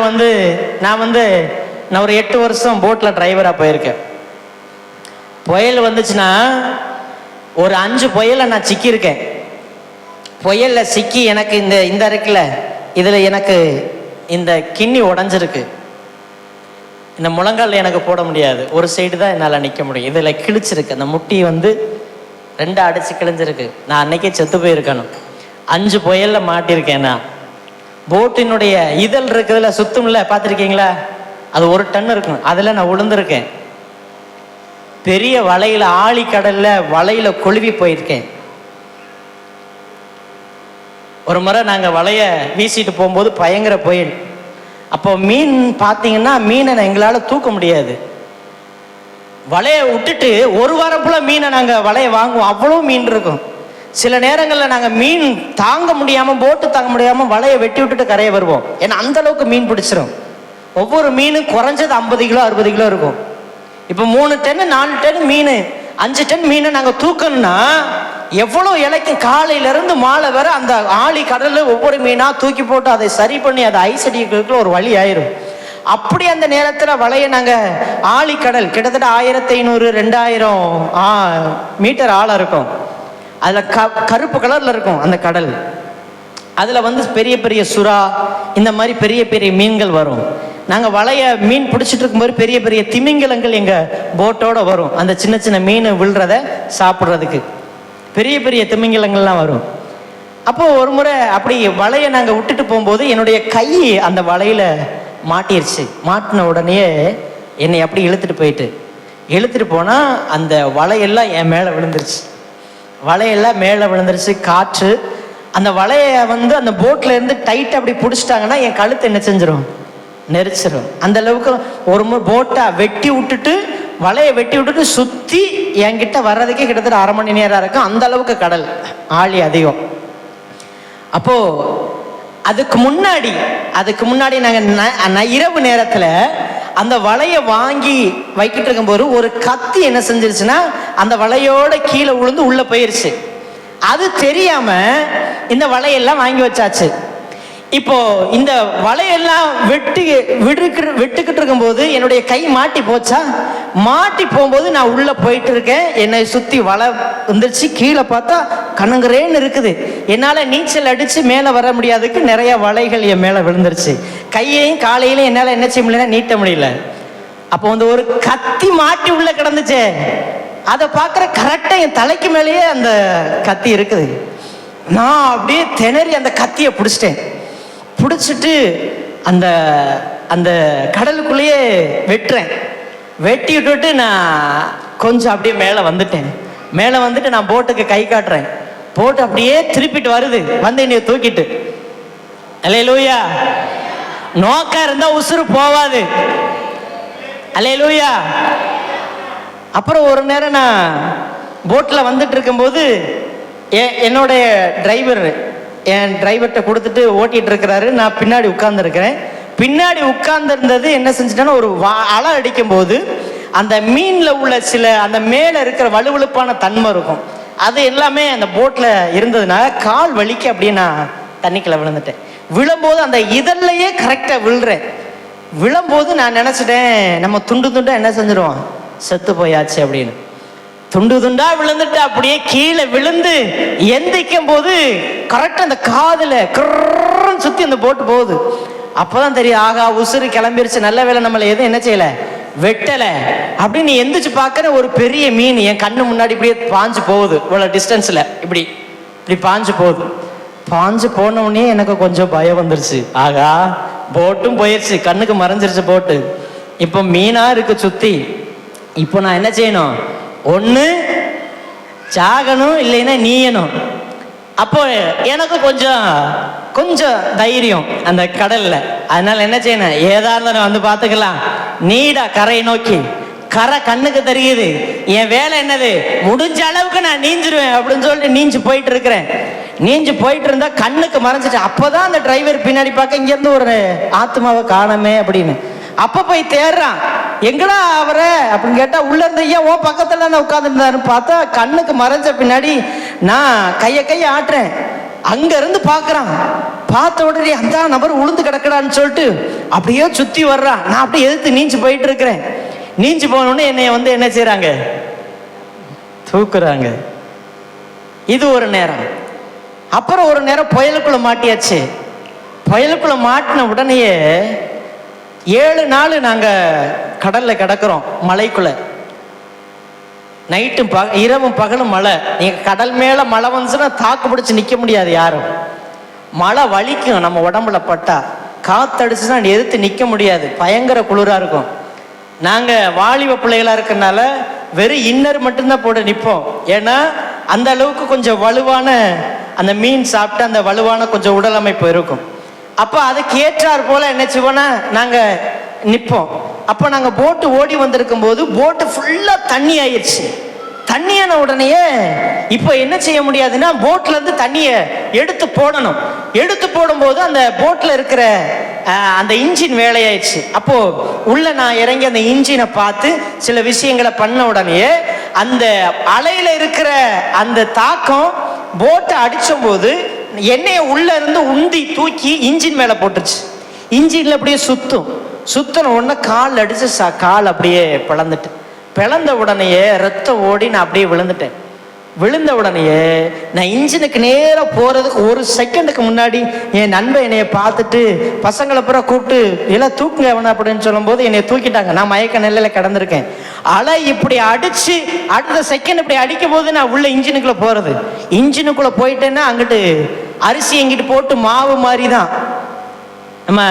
ஒரு 8 வருஷம் போட்ல டிரைவரா போயிருக்கேன். புயல் வந்துச்சுன்னா ஒரு 5 புயல்ல நான் சிக்கியிருக்கேன். புயல்ல சிக்கி எனக்கு இந்த இருக்குல்ல, இதுல எனக்கு இந்த கிண்ணி உடஞ்சிருக்கு. இந்த முழங்கால் எனக்கு போட முடியாது, ஒரு சைடு தான் என்னால் நிற்க முடியும். இதுல கிழிச்சிருக்கு, அந்த முட்டி 2 அடிச்சு கிழிஞ்சிருக்கு. நான் அன்னைக்கே செத்து போயிருக்கணும். 5 புயல்ல மாட்டியிருக்கேன். நான் போட்டினுடைய இதழ் இருக்குதுல, சுத்தம்ல, பார்த்துருக்கீங்களா? அது 1 டன் இருக்கும். அதில் நான் விழுந்திருக்கேன். பெரிய வலையில, ஆழி கடல்ல வலையில கொழுவி போயிருக்கேன். ஒரு முறை நாங்கள் வலைய வீசிட்டு போகும்போது பயங்கர புயல். அப்போ மீன் பார்த்தீங்கன்னா மீனை எங்களால் தூக்க முடியாது. வலையை விட்டுட்டு 1 வாரம் ஃபுல்லாக மீனை நாங்கள் வலையை வாங்குவோம். அவ்வளோ மீன் இருக்கும். சில நேரங்களில் நாங்கள் மீன் தாங்க முடியாமல், போட்டு தாங்க முடியாமல் வலையை வெட்டி விட்டுட்டு கரையை வருவோம். ஏன்னா அந்த அளவுக்கு மீன் பிடிச்சிரும். ஒவ்வொரு மீனும் குறைஞ்சது 50 கிலோ 60 கிலோ இருக்கும். இப்போ 3 டன் 4 டன் மீன், 5 டன் மீனை நாங்கள் தூக்கணும்னா எவ்வளோ இலைக்கும். காலையிலேருந்து மாலை வர அந்த ஆழி கடலில் ஒவ்வொரு மீனாக தூக்கி போட்டு அதை சரி பண்ணி அதை ஐஸ் அடிக்கிறதுக்குள்ள ஒரு வழி ஆயிரும். அப்படி அந்த நேரத்தில் வலையை நாங்கள், ஆழி கடல் கிட்டத்தட்ட 1500 2000 மீட்டர் ஆழம் இருக்கும். அதில் கருப்பு கலரில் இருக்கும் அந்த கடல். அதில் பெரிய பெரிய சுறா, இந்த மாதிரி பெரிய பெரிய மீன்கள் வரும். நாங்கள் வலைய மீன் பிடிச்சிட்டு இருக்கும்போது பெரிய பெரிய திமிங்கலங்கள் எங்கள் போட்டோட வரும். அந்த சின்ன சின்ன மீன் விழுறத சாப்பிட்றதுக்கு பெரிய பெரிய திமிங்கலங்கள்லாம் வரும். அப்போது ஒரு முறை அப்படி வலையை நாங்கள் விட்டுட்டு போகும்போது என்னுடைய கை அந்த வலையில் மாட்டிருச்சு. மாட்டின உடனே என்னை அப்படி இழுத்துட்டு போனால் அந்த வலையெல்லாம் என் மேலே விழுந்துருச்சு. வலையெல்லாம் மேலே விழுந்துருச்சு. காற்று அந்த வலையை அந்த போட்டில் இருந்து டைட்டாக அப்படி பிடிச்சிட்டாங்கன்னா என் கழுத்தை என்ன செஞ்சிடும், நெரிச்சிடும். அந்த அளவுக்கு ஒரு முறை போட்டை வலையை வெட்டி விட்டுட்டு சுற்றி என்கிட்ட வர்றதுக்கே கிட்டத்தட்ட 1/2 மணி நேரம் இருக்கும். அந்த அளவுக்கு கடல் ஆழி அதிகம். அப்போ அதுக்கு முன்னாடி நாங்கள் இரவு நேரத்தில் அந்த வலையை வாங்கி வைக்கிட்டு இருக்கும்போது ஒரு கத்தி என்ன செஞ்சிருச்சுன்னா அந்த வலையோட கீழே விழுந்து உள்ள போயிருச்சு. அது தெரியாம இந்த வலையெல்லாம் வாங்கி வச்சாச்சு. இப்போ இந்த வலையெல்லாம் விட்டுக்கிட்டு இருக்கும்போது என்னுடைய கை மாட்டி போகும்போது நான் உள்ள போயிட்டு இருக்கேன். என்னை சுத்தி வலை வந்துருச்சு. கீழே பார்த்தா கண்ணுங்கரேன்னு இருக்குது. என்னால நீச்சல் அடிச்சு மேலே வர முடியாதுக்கு நிறைய வலைகள் என் மேல விழுந்துருச்சு. கையையும் காலையிலையும் என்னால என்ன செய்ய முடியல, நீட்ட முடியல. அப்போ ஒரு கத்தி மாட்டி உள்ள கிடந்துச்சே, அதை பார்க்குற கரெக்டா என் தலைக்கு மேலேயே அந்த கத்தி இருக்குது. நான் அப்படியே திணறி அந்த கத்தியை பிடிச்சிட்டு அந்த அந்த கடலுக்குள்ளேயே வெட்டி விட்டுட்டு நான் கொஞ்சம் அப்படியே மேலே வந்துட்டு நான் போட்டுக்கு கை காட்டுறேன். போட்டு அப்படியே திருப்பிட்டு வருது, என்னைய தூக்கிட்டு. அல்லேலூயா. நோக்கா இருந்தா உசுறு போவாது. அல்லேலூயா. அப்புறம் ஒரு நேரம் நான் போட்டில் வந்துட்டு இருக்கும்போது என்னுடைய என் டிரைவர்கிட்ட கொடுத்துட்டு ஓட்டிகிட்டு இருக்கிறாரு. நான் பின்னாடி உட்கார்ந்துருக்கிறேன். பின்னாடி உட்கார்ந்துருந்தது என்ன செஞ்சுட்டேன்னா, ஒரு அலை அடிக்கும் போது அந்த மீனில் உள்ள அந்த மேலே இருக்கிற வலுவழுப்பான தன்மை இருக்கும், அது எல்லாமே அந்த போட்டில் இருந்ததுனால கால் வலிக்க அப்படியே நான் தண்ணிக்குள்ள விழுந்துட்டேன். விழும்போது அந்த இதழ்லையே கரெக்டாக விழும்போது நான் நினச்சிட்டேன், நம்ம துண்டா என்ன செஞ்சிருவோம், செத்து போயாச்சு அப்படின்னு. துண்டா விழுந்துட்டு அப்படியே கீழே விழுந்து எந்திக்கும் போது கரெக்டா அந்த காதுல கர்ன்னு சுத்தி அந்த போட்டு போகுது. அப்பதான் தெரியும், ஆகா உசுறு கிளம்பிருச்சு, நல்ல வேலை நம்மள எதுவும் என்ன செய்யல, வெட்டல அப்படின்னு. எந்திரிச்சு பார்க்கற ஒரு பெரிய மீன் என் கண்ணு முன்னாடி இப்படியே பாஞ்சு போகுது. இவ்வளவு டிஸ்டன்ஸ்ல இப்படி பாஞ்சு பாஞ்சு போன உடனே எனக்கு கொஞ்சம் பயம் வந்துருச்சு. ஆகா, போட்டும் போயிடுச்சு, கண்ணுக்கு மறைஞ்சிருச்சு போட்டு. இப்போ மீனா இருக்கு சுத்தி. இப்போ நான் என்ன செய்யணும்? ஒன்று சாகணும், இல்லைன்னா நீயணும். அப்போ எனக்கு கொஞ்சம் தைரியம் அந்த கடல்ல. அதனால என்ன செய்யணும்? ஏதா இருந்தாலும் வந்து பார்த்துக்கலாம், நீடா கரையை நோக்கி. கரை கண்ணுக்கு தெரியுது, என் வேலை என்னது? முடிஞ்ச அளவுக்கு நான் நீஞ்சிருவேன் அப்படின்னு சொல்லிட்டு நீஞ்சு போயிட்டு இருக்கிறேன். நீஞ்சு போயிட்டு இருந்தா கண்ணுக்கு மறைஞ்சிட்டு, அப்போதான் அந்த டிரைவர் பின்னாடி பார்க்க இங்கேருந்து ஒரு ஆத்மாவை காணமே அப்படின்னு. அப்போ போய் தேடுறான், எங்கடா அவரை அப்படின்னு கேட்டா, உள்ள இருந்த ஐயா ஓ பக்கத்துல நான் உட்காந்துருந்தாருன்னு பார்த்தா கண்ணுக்கு மறைஞ்ச பின்னாடி நான் கையை ஆட்டுறேன். அங்க இருந்து பாக்குறான். பார்த்த உடனே அந்த நபர் உளுந்து கிடக்கடான்னு சொல்லிட்டு அப்படியே சுத்தி வர்றான். நான் அப்படியே எதிர்த்து நீஞ்சு போயிட்டு இருக்கிறேன். நீஞ்சு போனோடனே என்னைய வந்து என்ன செய்யறாங்க? தூக்குறாங்க. இது ஒரு நேரம். அப்புறம் ஒரு நேரம் புயலுக்குள்ள மாட்டியாச்சு. புயலுக்குள்ள மாட்டின உடனேயே 7 நாள் நாங்க கடல்ல கிடக்கிறோம், மலைக்குள்ள. நைட்டும் இரவும் பகலும் மழை. நீங்க கடல் மேல மழை வந்துச்சுன்னா தாக்கு பிடிச்சு நிக்க முடியாது யாரும். மழை வலிக்கும் நம்ம உடம்புல பட்டா. காத்தடிச்சுன்னா எதிர்த்து நிக்க முடியாது, பயங்கர குளிரா இருக்கும். நாங்க வாலிப பிள்ளைகளா இருக்கனால வெறும் இன்னர் மட்டும்தான் போட்டு நிற்போம். ஏன்னா அந்த அளவுக்கு கொஞ்சம் வலுவான அந்த மீன் சாப்பிட்டு அந்த வலுவான கொஞ்சம் உடல் அமைப்பு இருக்கும். அப்போ அதுக்கு ஏற்றார் போல என்ன செய்வோன்னா நாங்கள் நிற்போம். அப்போ நாங்கள் போட்டு ஓடி வந்திருக்கும் போது போட்டு ஃபுல்லாக தண்ணி ஆயிடுச்சு. தண்ணியான உடனேயே இப்போ என்ன செய்ய முடியாதுன்னா போட்ல இருந்து தண்ணியை எடுத்து போடணும். எடுத்து போடும்போது அந்த போட்ல இருக்கிற அந்த இன்ஜின் வேலையாயிடுச்சு. அப்போ உள்ள நான் இறங்கி அந்த இன்ஜினை பார்த்து சில விஷயங்களை பண்ண உடனேயே அந்த அலையில இருக்கிற அந்த தாக்கம் போட்டை அடிச்சும் போது எண்ணெயை உள்ள இருந்து உந்தி தூக்கி இன்ஜின் மேல போட்டுச்சு. இன்ஜின்ல அப்படியே சுத்தின உடனே கால் அடிச்சு கால் அப்படியே பிளந்த உடனேயே ரத்தம் ஓடி நான் அப்படியே விழுந்துட்டேன். விழுந்த உடனேயே நான் இன்ஜினுக்கு நேராக போறதுக்கு 1 செகண்டுக்கு முன்னாடி என் நண்பன் என்னைய பார்த்துட்டு பசங்களை பூரா கூப்பிட்டு எல்லாம் தூக்குங்க அவனை அப்படின்னு சொல்லும் போது என்னை தூக்கிட்டாங்க. நான் மயக்க நிலையில கிடந்திருக்கேன். அலை இப்படி அடிச்சு அடுத்த செகண்ட் இப்படி அடிக்கும் போது நான் உள்ள இன்ஜினுக்குள்ள போறது. இன்ஜினுக்குள்ள போயிட்டேன்னா அங்கிட்டு அரிசி எங்கிட்டு போட்டு மாவு மாதிரி தான் நம்ம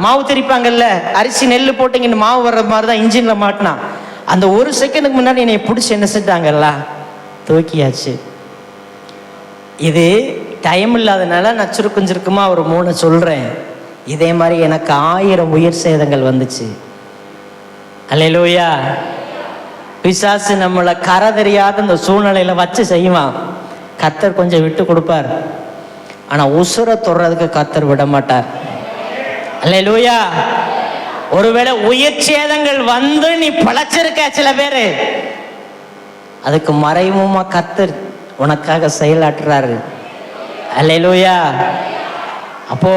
மாவு திரிப்பாங்கல்ல, அரிசி நெல் போட்டு இங்கிட்டு மாவு வர்ற மாதிரி தான் இன்ஜின்ல மாட்டினா. அந்த 1 செகண்டுக்கு முன்னாடி என்னை பிடிச்சி என்ன செஞ்சாங்கல்ல, தூக்கியாச்சு. இது டைம் இல்லாதனால நான் சுருக்குமா ஒரு 3 சொல்றேன். இதே மாதிரி எனக்கு 1000 உயிர் சேதங்கள் வந்துச்சு. அல்லேலூயா. பிசாசு நம்மளை கரை தெரியாத இந்த சூழ்நிலையில வச்சு செய்வான். கர்த்தர் கொஞ்சம் விட்டு கொடுப்பார். ஆனா உசுரை தொடுறதுக்கு கர்த்தர் விட மாட்டார். அல்லேலூயா. ஒருவேளை உயிர் சேதங்கள் வந்து நீ பழச்சிருக்க சில பேரு, அதுக்கு மறைமுகமா கர்த்தர் உனக்காக செயலாற்றுறாரு. அல்லேலூயா. அப்போ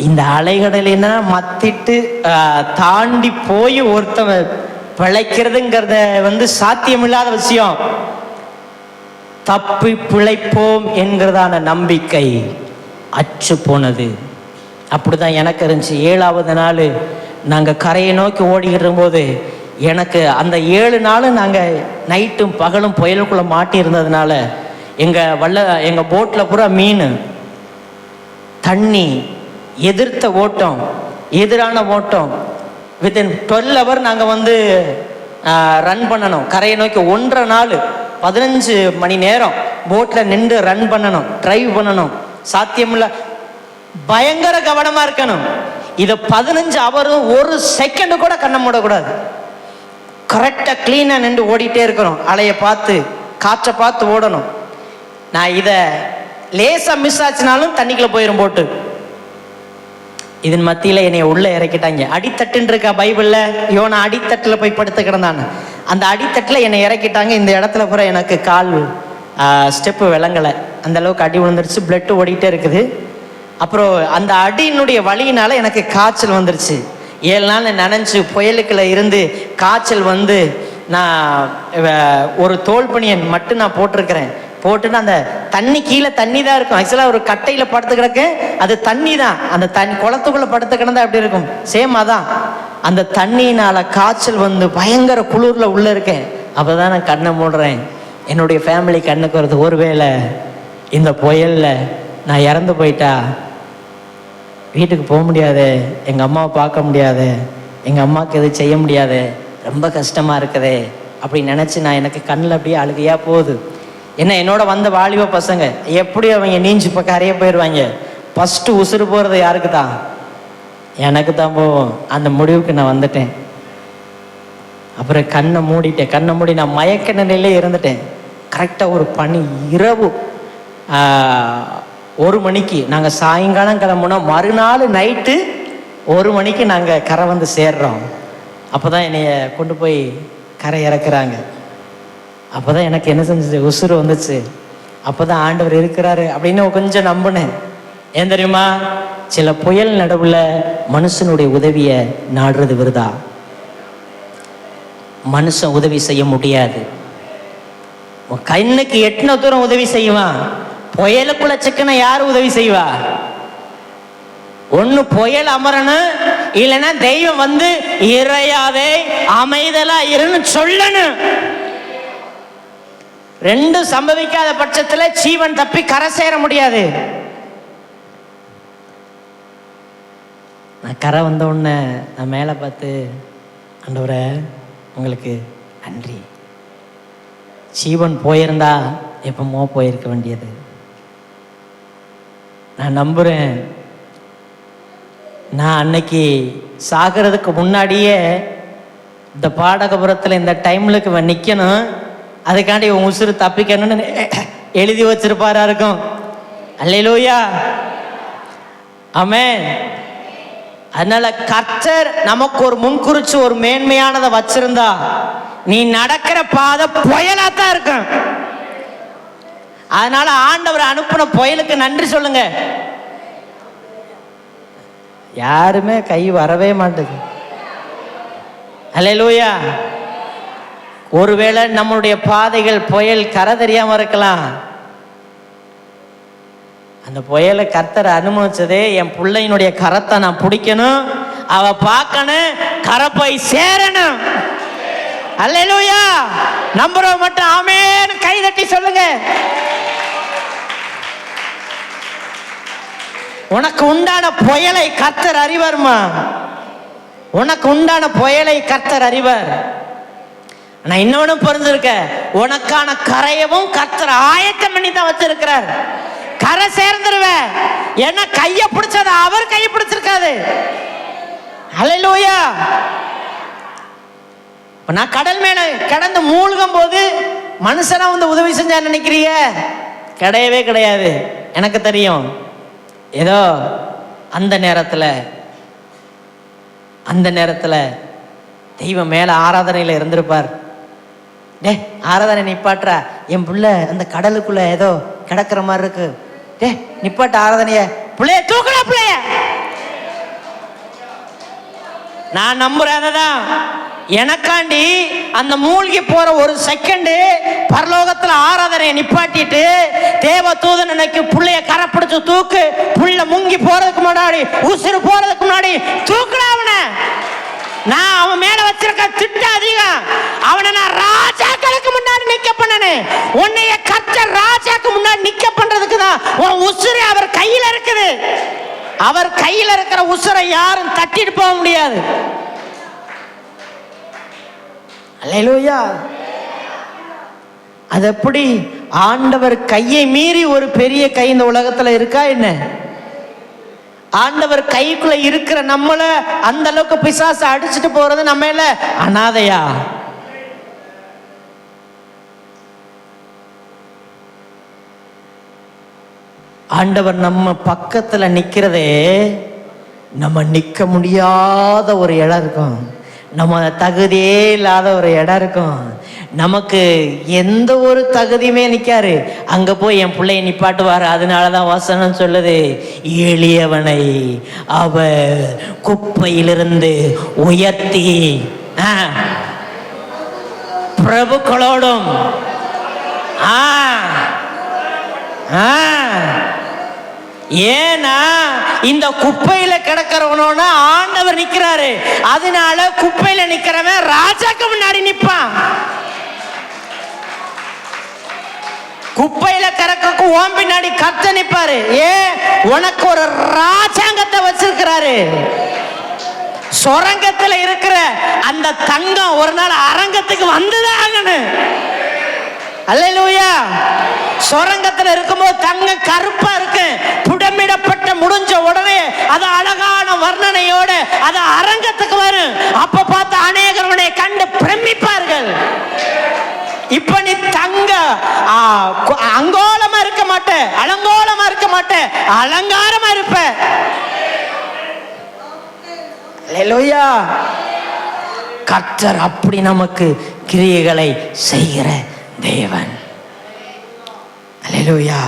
இந்த அலைகடலினா மத்திட்டு தாண்டி போய் ஒருத்தவன் பிழைக்கிறதுங்கிறத வந்து சாத்தியமில்லாத விஷயம். தப்பி பிழைப்போம் என்கிறதான நம்பிக்கை அச்சு போனது. அப்படிதான் எனக்கு இருந்துச்சு. 7ஆவது நாள் நாங்கள் கரையை நோக்கி ஓடிக்கிட்டு போது எனக்கு அந்த 7 நாள் நாங்கள் நைட்டும் பகலும் புயலுக்குள்ளே மாட்டி இருந்ததுனால எங்கள் போட்டில் பூரா மீன், தண்ணி, எதிர்த்த ஓட்டம், எதிரான ஓட்டம். வித்தின் 12 hours நாங்கள் வந்து ரன் பண்ணணும். கரையை நோக்கி 1.5 நாள் 15 மணி நேரம் போட்டில் நின்று ரன் பண்ணணும், டிரைவ் பண்ணணும். சாத்தியமில்லை. பயங்கர கவனமா இருக்கணும். இதை 15 hours 1 செகண்ட் கூட கண்ணை மூடக்கூடாது. கரெக்டா கிளீனா நின்று ஓடிட்டே இருக்கிறோம். அலைய பார்த்து காற்றை பார்த்து ஓடணும். நான் இதை லேசா மிஸ் ஆச்சுனாலும் தண்ணிக்குள்ள போயிடும் போட்டு. இதன் மத்தியில என்னை உள்ள இறக்கிட்டாங்க. அடித்தட்டுன்னு இருக்கா பைபிள்ல, யோனா அடித்தட்டுல போய் படுத்து கிடந்தான்னு. அந்த அடித்தட்டுல என்னை இறக்கிட்டாங்க. இந்த இடத்துல பூரா எனக்கு கால் ஸ்டெப்பு விளங்கலை. அந்த அளவுக்கு அடி விழுந்துருச்சு. பிளட் ஓடிட்டே இருக்குது. அப்புறம் அந்த அடியினுடைய வலியினால எனக்கு காய்ச்சல் வந்துருச்சு. 7 நாள் நனைஞ்சு புயலுக்குள்ள இருந்து காய்ச்சல் வந்து நான் ஒரு தோல் பனியன் மட்டும் நான் போட்டிருக்கிறேன். போட்டுட்டு அந்த தண்ணி கீழே தண்ணி தான் இருக்கும். ஆக்சுவலாக ஒரு கட்டையில் படுத்து கிடக்கேன், அது தண்ணி தான். அந்த தண்ணி குளத்துக்குள்ளே படுத்து கிடந்தா எப்படி இருக்கும், சேம் அதான். அந்த தண்ணியினால் காய்ச்சல் வந்து பயங்கர குளிரில் உள்ளே இருக்கேன். அப்போ தான் நான் கண்ணை மூடுறேன். என்னுடைய ஃபேமிலி கண்ணுக்கு வருது, ஒருவேளை இந்த புயலில் நான் இறந்து போயிட்டா வீட்டுக்கு போக முடியாது, எங்கள் அம்மாவை பார்க்க முடியாது, எங்கள் அம்மாவுக்கு எதுவும் செய்ய முடியாது, ரொம்ப கஷ்டமாக இருக்குதே அப்படின்னு நினச்சி நான் எனக்கு கண்ணில் அப்படியே அழுகையாக போகுது. என்ன என்னோட வந்த வாலிப பசங்க எப்படி அவங்க நீஞ்சி இப்போ கரைய போயிடுவாங்க. ஃபஸ்ட்டு உசுறு போகிறது யாருக்கு தான்? எனக்கு தான் போவோம். அந்த முடிவுக்கு நான் வந்துட்டேன். அப்புறம் கண்ணை மூடி நான் மயக்க நிலையிலே இருந்துட்டேன். கரெக்டாக ஒரு பனி இரவு 1 மணிக்கு நாங்கள் சாயங்காலம் கிளம்புனோம். மறுநாள் நைட்டு 1 மணிக்கு நாங்கள் கரை வந்து சேர்றோம். அப்போ தான் என்னைய கொண்டு போய் கரை இறக்குறாங்க. அப்போ தான் எனக்கு என்ன செஞ்சுச்சு, உசுறு வந்துச்சு. அப்போ தான் ஆண்டவர் இருக்கிறாரு அப்படின்னு கொஞ்சம் நம்பினேன். ஏன் தெரியுமா? சில புயல் நடுவில் மனுஷனுடைய உதவியை நாடுறது விருதா. மனுஷன் உதவி செய்ய முடியாது. கண்ணுக்கு எட்டின தூரம் உதவி செய்வான். புயலுக்குள்ள சிக்கன யாரு உதவி செய்வா? ஒண்ணு புயல் அமரணும், இல்லைன்னா தெய்வம் வந்து இறையாதே அமைதலா இருன்னு சொல்லணும். 2 சம்பவிக்காத பட்சத்துல ஜீவன் தப்பி கரை சேர முடியாது. நான் கரை வந்த உடனே நான் மேலே பார்த்து, ஆண்டவரே உங்களுக்கு நன்றி, ஜீவன் போயிருந்தா எப்பமோ போயிருக்க வேண்டியது. நான் நம்புறேன், நான் அன்னைக்கு சாகிறதுக்கு முன்னாடியே இந்த பாடகபுரத்தில் இந்த டைம்லுக்கு நிற்கணும், அதுக்காண்டி உன் உசுறு தப்பிக்கணும்னு எழுதி வச்சிருப்பாரா இருக்கும். அல்லேலூயா, ஆமென். அதனால கர்த்தர் நமக்கு ஒரு முன்குறிச்சு ஒரு மேன்மையானதை வச்சிருந்தா நீ நடக்கிற பாதை புயலாத்தான் இருக்கும். அதனால ஆண்டவர் அனுப்பின புயலுக்கு நன்றி சொல்லுங்க. யாருமே கை வரவே மாட்டேங்குது. அல்லேலூயா. ஒருவேளை நம்மளுடைய பாதைகள் புயல் கரை தெரியாம இருக்கலாம். அந்த புயலை கர்த்தர் அனுமதிச்சதே என் பிள்ளையினுடைய கரத்தை நான் பிடிக்கணும், அவ பார்க்கணும், கரை போய் சேரணும். அல்லேலூயா. நம்புறவங்க மட்டும் ஆமென் கை தட்டி சொல்லுங்க. உனக்கு உண்டான புயலை கர்த்தர் அறிவார்மா. உனக்கு உண்டான புயலை கர்த்தர் அறிவார். நான் இன்னொன்னு புரிஞ்சிருக்க, உனக்கான கரையவும் கர்த்தர் ஆயத்தம் பண்ணி தான் வச்சிருக்கிறார். கரை சேர்ந்துருவ. ஏன்னா கைய பிடிச்சது அவர் கையை பிடிச்சிருக்காது. அல்லேலூயா. நான் கடல் மேல கடந்து மூழ்கும் போது மனுஷனா வந்து உதவி செஞ்சா நினைக்கிறீங்க? கிடையவே கிடையாது. எனக்கு தெரியும், ஏதோ அந்த நேரத்துல தெய்வம் மேல ஆராதனையில இருந்திருப்பார். டே ஆராதனை நிப்பாட்டுறா, என் புள்ள அந்த கடலுக்குள்ள ஏதோ கிடக்குற மாதிரி இருக்கு, டே நிப்பாட்ட ஆராதனைய, பிள்ளைய தூக்கல பிள்ளைய. நான் நம்புறதான் எனக்காண்டி அந்த மூழ்கி போற ஒரு செகண்ட் பரலோகத்துல ஆராதனையை நிப்பாட்டிட்டு தேவ தூதன் எனக்கு புள்ளைய கரை பிடிச்சு தூக்கு, புள்ள முங்கி போறதுக்கு முன்னாடி உசுறு போறதுக்கு முன்னாடி தூக்குல அவனை. நான் அவன் மேல வச்சிருக்க திட்டம் அதிகம். அவனை நான் ராஜாக்களுக்கு முன்னாடி நிக்க பண்ணனே. உன்னைய கர்த்தர் ராஜாக்கு முன்னாடி நிக்க பண்றதுக்கு தான் உன் உசுறு அவர் கையில இருக்குது. அவர் கையில இருக்கிற உசுரை யாரும் தட்டிட்டு போக முடியாது. அல்லேலூயா. அது எப்படி? ஆண்டவர் கையை மீறி ஒரு பெரிய கை இந்த உலகத்துல இருக்கா என்ன? ஆண்டவர் கைக்குள்ள இருக்கிற நம்மள அந்த அளவுக்கு பிசாசு அடிச்சுட்டு போறது நம்ம இல்ல அனாதையா? ஆண்டவர் நம்ம பக்கத்துல நிக்கிறதே நம்ம நிக்க முடியாத ஒரு இடம் இருக்கும், நம்ம தகுதியே இல்லாத ஒரு இடம் இருக்கும், நமக்கு எந்த ஒரு தகுதியுமே நிற்காரு. அங்கே போய் என் பிள்ளையை நிப்பாட்டுவார். அதனாலதான் வசனம் சொல்லுது, எளியவனை அவர் குப்பையிலிருந்து உயர்த்தி பிரபுக்களோடும் ஏன்னா இந்த குப்பையில கிடக்கிறவனோட ஆண்டவர் நிக்கிறாரு. அதனால குப்பையில நிக்கிறவன் ராஜாக்கு முன்னாடி நிப்பான். குப்பையில கறக்க ஓம் பின்னாடி கத்த நிப்பாரு. உனக்கு ஒரு ராஜாங்கத்தை வச்சிருக்கிறாரு. சொரங்கத்துல இருக்கிற அந்த தங்கம் ஒரு நாள் அரங்கத்துக்கு வந்துதான் ஆகணும். அல்லேலூயா. சொரங்கத்துல இருக்கும்போது தங்கம் கருப்பா இருக்கு, புடமிடப்பட்ட முடிஞ்ச உடனே அது அழகான வர்ணனையோட அது அரங்கத்துக்கு வரும். அப்ப பார்த்து அநேகர் உன்னை கண்டு பிரமிப்பார்கள். இப்ப நீ தங்க அங்கோலமா இருக்க மாட்ட, அலங்கோலமா இருக்க மாட்ட, அலங்காரமா இருப்ப. அல்லேலூயா. கர்த்தர் அப்படி நமக்கு கிரியைகளை செய்கிற தேவன். அல்லேலூயா.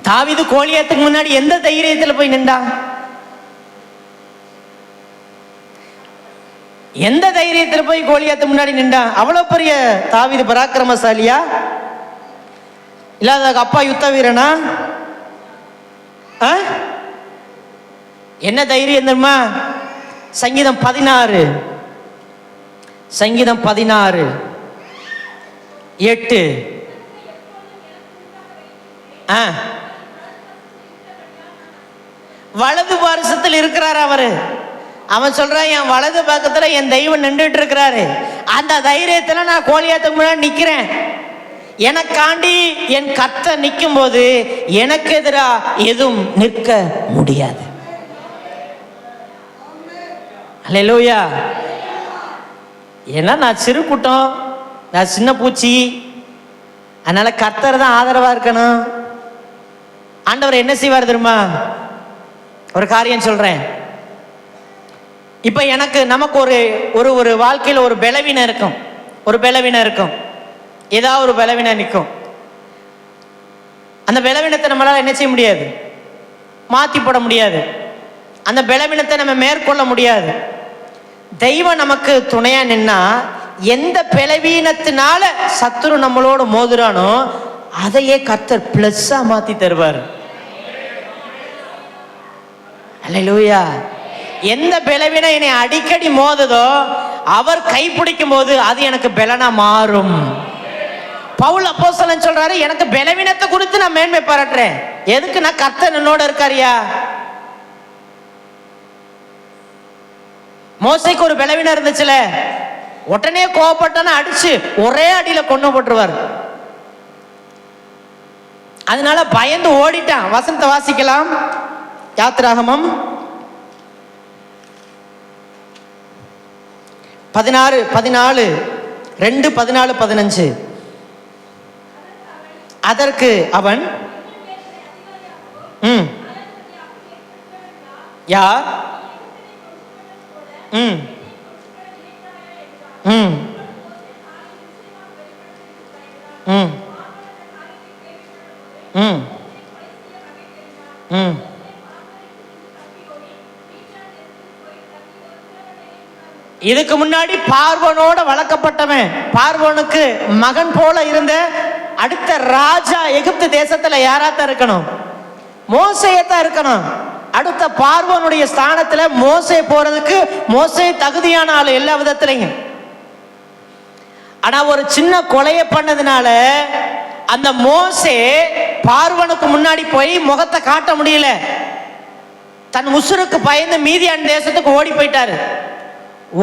தாவீது கோலியாத்துக்கு முன்னாடி எந்த தைரியத்துல போய் நின்றான்? எந்த தைரியத்துல போய் கோலியாத்துக்கு முன்னாடி நின்றான்? அவ்வளவு பெரிய தாவீது பராக்கிரமசாலியா? இல்லாத அப்பா யுத்த வீரனா? என்ன தைரியம் தெரியுமா? சங்கீதம் 16 8. வலது பாரசத்தில் இருக்கிறார் அவரு. அவன் சொல்றான், என் வலது பக்கத்துல என் தெய்வம் நின்றுட்டு இருக்கிறாரு. அந்த தைரியத்துல நான் கோலியாத்துக்கு முன்னாடி நிக்கிறேன். எனக்காண்டி என் கர்த்தர் நிற்கும் போது எனக்கு எதிரா எதுவும் நிற்க முடியாது. அல்லேலூயா. ஏன்னா நான் சிறு கூட்டம், நான் சின்ன பூச்சி, அதனால கர்த்தர் தான் ஆதரவா இருக்கணும். ஆண்டவர் என்ன செய்வார் தெரியுமா? ஒரு காரியம் சொல்றேன். இப்ப நமக்கு ஒரு ஒரு வாழ்க்கையில் ஒரு பலவீனம் இருக்கும், ஏதாவது ஒரு பலவீனம் நிற்கும். அந்த பலவீனத்தை நம்மளால என்ன செய்ய முடியாது? மாற்றி போட முடியாது. அந்த பலவீனத்தை நம்ம மேற்கொள்ள முடியாது. தெய்வம் நமக்கு துணையா நின்னா எந்த பலவீனத்தினால சத்துரு நம்மளோட மோதுறானோ அதையே கர்த்தர் பிளஸ்ஸா மாத்தி தருவார். அல்லேலூயா. எந்த பலவீனம் என்னை அடிக்கடி மோதுதோ அவர் கைப்பிடிக்கும் போது அது எனக்கு பலனா மாறும். பவுல் அப்போஸ்தலன் சொல்றாரு, எனக்கு பலவீனத்தை குறித்து நான் மேன்மை பாராட்டுறேன். எதுக்கு? நான் கர்த்தர் என்னோட இருக்காரியா. மோசைக்கு ஒரு பலவீனம் இருந்துச்சுல, உடனே கோவப்பட்டான அடிச்சு ஒரே அடியில கொண்டு போட்டுருவார். அதனால பயந்து ஓடிட்டான். வசனத்தை வாசிக்கலாம். யாத்திராகமம் 16 14 2 14 15. அதற்கு அவன் யார்? இதுக்கு முன்னாடி பார்வோனோட வளர்க்கப்பட்டவன், பார்வோனுக்கு மகன் போல இருந்த அடுத்த ராஜா எகிப்து தேசத்துல யாராத்தான் இருக்கணும்? மோசேயத்தான் இருக்கணும். அடுத்த பார்வோனுடைய ஸ்தானத்துல மோசே போறதுக்கு மோசே தகுதியான ஆளு எல்லா விதத்திலையும். ஆனா ஒரு சின்ன கொலையை பண்ணதுனால அந்த மோசே பார்வோனுக்கு முன்னாடி போய் முகத்தை காட்ட முடியல. தன் உசுருக்கு பயந்து மீதியான் தேசத்துக்கு ஓடி போயிட்டாரு.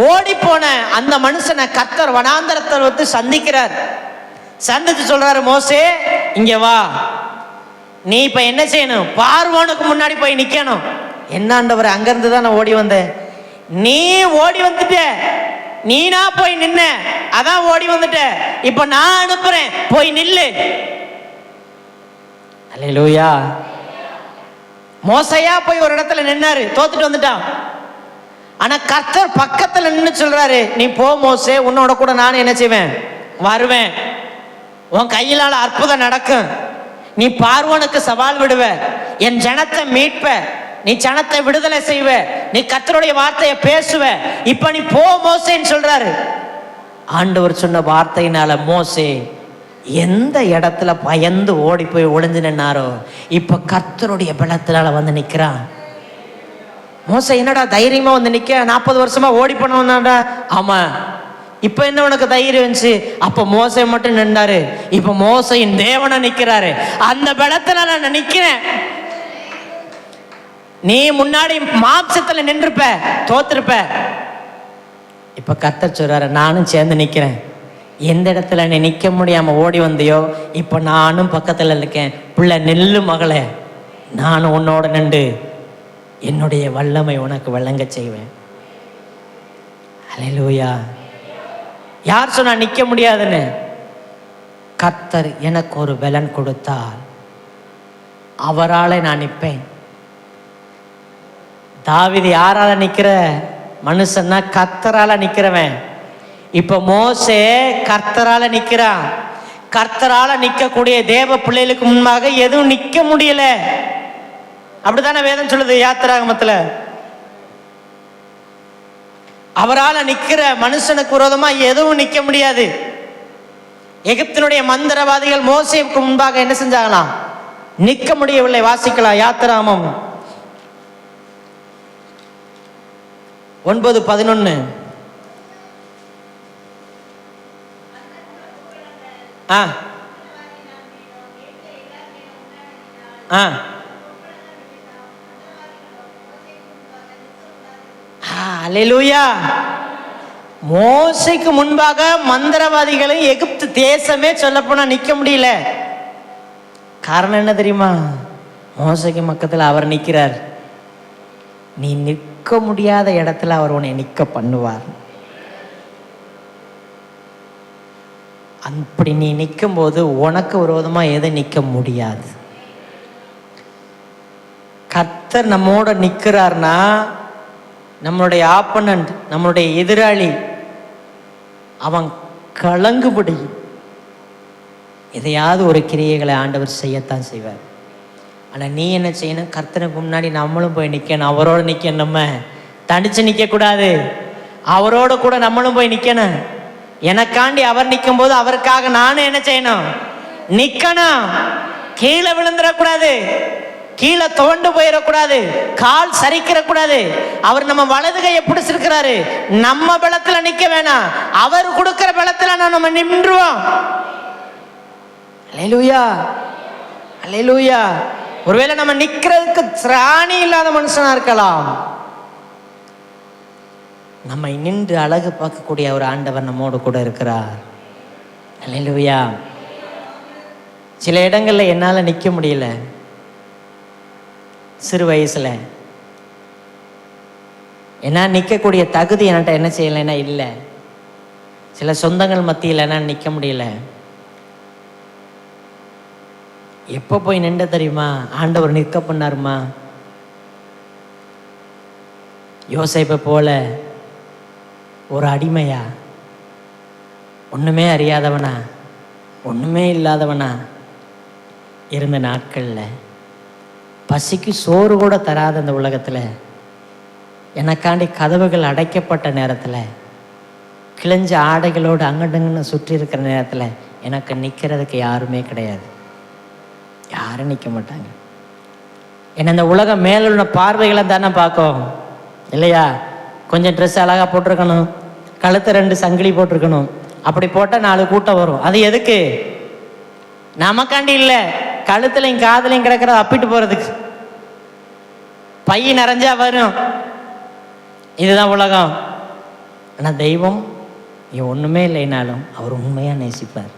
ஓடி போன அந்த மனுஷனை கர்த்தர் வனாந்தரத்தில் வந்து சந்திக்கிறார். சந்திச்சு சொல்றாரு, மோசே இங்க வா, நீ இப்ப என்ன செய்யணும்? பார்வோனுக்கு முன்னாடி போய் நிக்கணும். என்னாண்டவர், அங்கிருந்து தான் நான் ஓடி வந்தேன். நீ ஓடி வந்துட்ட, நீனா போய் நின்ன, அதான் ஓடி வந்துட்ட. இப்ப நான் அனுப்புறேன், போய் நில்லு. அல்லேலூயா. மோசையா போய் ஒரு இடத்துல நின்னாரு, தோத்துட்டு வந்துட்டான். ஆனா கர்த்தர் பக்கத்துல நின்று சொல்றாரு, நீ போ மோசே, உன்னோட கூட நான் என்ன செய்வேன்? வருவேன். உன் கையிலால அற்புதம் நடக்கும். நீ பார்வோனுக்கு சவால் விடுவ, என் ஜனத்தை மீட்ப, நீ ஜனத்தை விடுதலை செய்வ, நீ கர்த்தருடைய வார்த்தையை பேசுவ. இப்ப நீ போ மோசேன்னு சொல்றாரு. ஆண்டவர் சொன்ன வார்த்தையினால மோசே எந்த இடத்துல பயந்து ஓடி போய் ஒளிஞ்சு நின்னாரோ இப்ப கர்த்தருடைய பலத்தினால வந்து நிக்கிறான். மோசே என்னடா தைரியமா வந்து நிக்க, 40 வருஷமா ஓடி போனவன்டா. ஆமா, இப்ப என்ன உனக்கு தைரியம் வந்துச்சு? அப்ப மோசை மட்டும் நின்றாரு, இப்ப மோசையின் தேவனை நிக்கிறாரு. அந்த பலத்துல நான் நிக்கிறேன். நீ முன்னாடி மாம்சத்துல நின்றுப்ப, தோத்திருப்ப. இப்ப கர்த்தர் சொல்றாரு, நானும் சேர்ந்து நிக்கிறேன். எந்த இடத்துல நீ நிக்க முடியாம ஓடி வந்தியோ, இப்ப நானும் பக்கத்துல இருக்கேன். பிள்ளை நெல்லு மகளே, நானும் உன்னோட நின்று என்னுடைய வல்லமை உனக்கு விளங்க செய்வேன். அல்லேலூயா. யார் சொன்னா நிக்க முடியாதுன்னு? கர்த்தர் எனக்கு ஒரு பலன் கொடுத்தால் அவராலே நான் நிற்பேன். தாவீது யாரால நிக்கிற மனுஷன்னா? கர்த்தரால நிக்கிறவன். இப்ப மோசே கர்த்தரால நிக்கிறான். கர்த்தரால நிக்கக்கூடிய தேவ பிள்ளைகளுக்கு முன்பாக எதுவும் நிக்க முடியல. அப்படித்தானே வேதம் சொல்லுது யாத்திராகமத்துல. அவரால் நிக்கிற மனுஷனுக்கு விரோதமா எதுவும் நிக்க முடியாது. எகிப்தினுடைய மந்திரவாதிகள் மோசேவுக்கு முன்பாக என்ன செஞ்சாங்களாம்? நிக்க முடியவில்லை. வாசிக்கலாம் யாத்திராகமம் 9:11. அல்லேலூயா. மோசைக்கு முன்பாக மந்திரவாதிகளை எகிப்து தேசமே சொல்லப்போனா நிக்க முடியல. காரணம் என்ன தெரியுமா? மோசைக்கு பக்கத்துல அவர் நிக்கிறார். நீ நிற்க முடியாத இடத்துல அவர் உன்னை நிக்க பண்ணுவார். அப்படி நீ நிற்கும் போது உனக்கு விரோதமா எதை நிக்க முடியாது. கர்த்தர் நம்மோட நிற்கிறார்னா, நம்மளுடைய ஆப்பனண்ட், நம்மளுடைய எதிராளி, அவன் கலங்குபடி எதையாவது ஒரு கிரியைகளை ஆண்டவர் செய்யத்தான் செய்வார். ஆனால் நீ என்ன செய்யணும்? கர்த்தனுக்கு முன்னாடி நம்மளும் போய் நிற்கணும். அவரோட நிற்கணும். நம்ம தனிச்சு நிற்கக்கூடாது. அவரோட கூட நம்மளும் போய் நிற்கணும். எனக்காண்டி அவர் நிற்கும் போது அவருக்காக நானும் என்ன செய்யணும்? நிற்கணும். கீழே விழுந்துடக்கூடாது, கீழே தோண்டு போயிடக்கூடாது, கால் சரிக்கிறக்கூடாது. அவர் நம்ம வலது கையை பிடிச்சிருக்கிறாரு. நம்ம பலத்துல நிக்க வேணாம், அவர் கொடுக்கிற பலத்துல நம்ம நின்றுவோம். அல்லேலூயா, அல்லேலூயா. ஒருவேளை நம்ம நிக்கிறதுக்கு திராணி இல்லாத மனுஷனா இருக்கலாம். நம்மை நின்று அழகு பார்க்கக்கூடிய ஒரு ஆண்டவர் நம்மோடு கூட இருக்கிறார். அல்லேலூயா. சில இடங்கள்ல என்னால நிக்க முடியல. சிறு வயசுல என்ன நிற்கக்கூடிய தகுதி என்கிட்ட என்ன செய்யலைன்னா இல்லை. சில சொந்தங்கள் மத்தியில் என்ன நிற்க முடியல. எப்போ போய் நின்ற தெரியுமா? ஆண்டவர் நிற்க பண்ணாருமா. யோசேப்பை போல ஒரு அடிமையா, ஒன்றுமே அறியாதவனா, ஒன்றுமே இல்லாதவனா இருந்த நாட்களில், பசிக்கு சோறு கூட தராத அந்த உலகத்தில், எனக்காண்டி கதவுகள் அடைக்கப்பட்ட நேரத்தில், கிழிஞ்ச ஆடைகளோடு அங்கடங்குன்னு சுற்றி இருக்கிற நேரத்தில் எனக்கு நிற்கிறதுக்கு யாருமே கிடையாது. யாரும் நிற்க மாட்டாங்க. ஏன்னா இந்த உலகம் மேலுள்ள பார்வைகளை தானே பார்க்கும் இல்லையா? கொஞ்சம் ட்ரெஸ் அழகாக போட்டிருக்கணும், கழுத்தை 2 சங்கிலி போட்டிருக்கணும். அப்படி போட்டால் 4 கூட்டம் வரும். அது எதுக்கு? நமக்காண்டி இல்லை, கழுத்துலையும் காதலையும் கிடக்கிறத அப்பிட்டு போகிறதுக்கு. பைய நிறைஞ்சா வரும். இதுதான் உலகம். ஆனால் தெய்வம் ஒன்றுமே இல்லைனாலும் அவர் உண்மையாக நேசிப்பார்.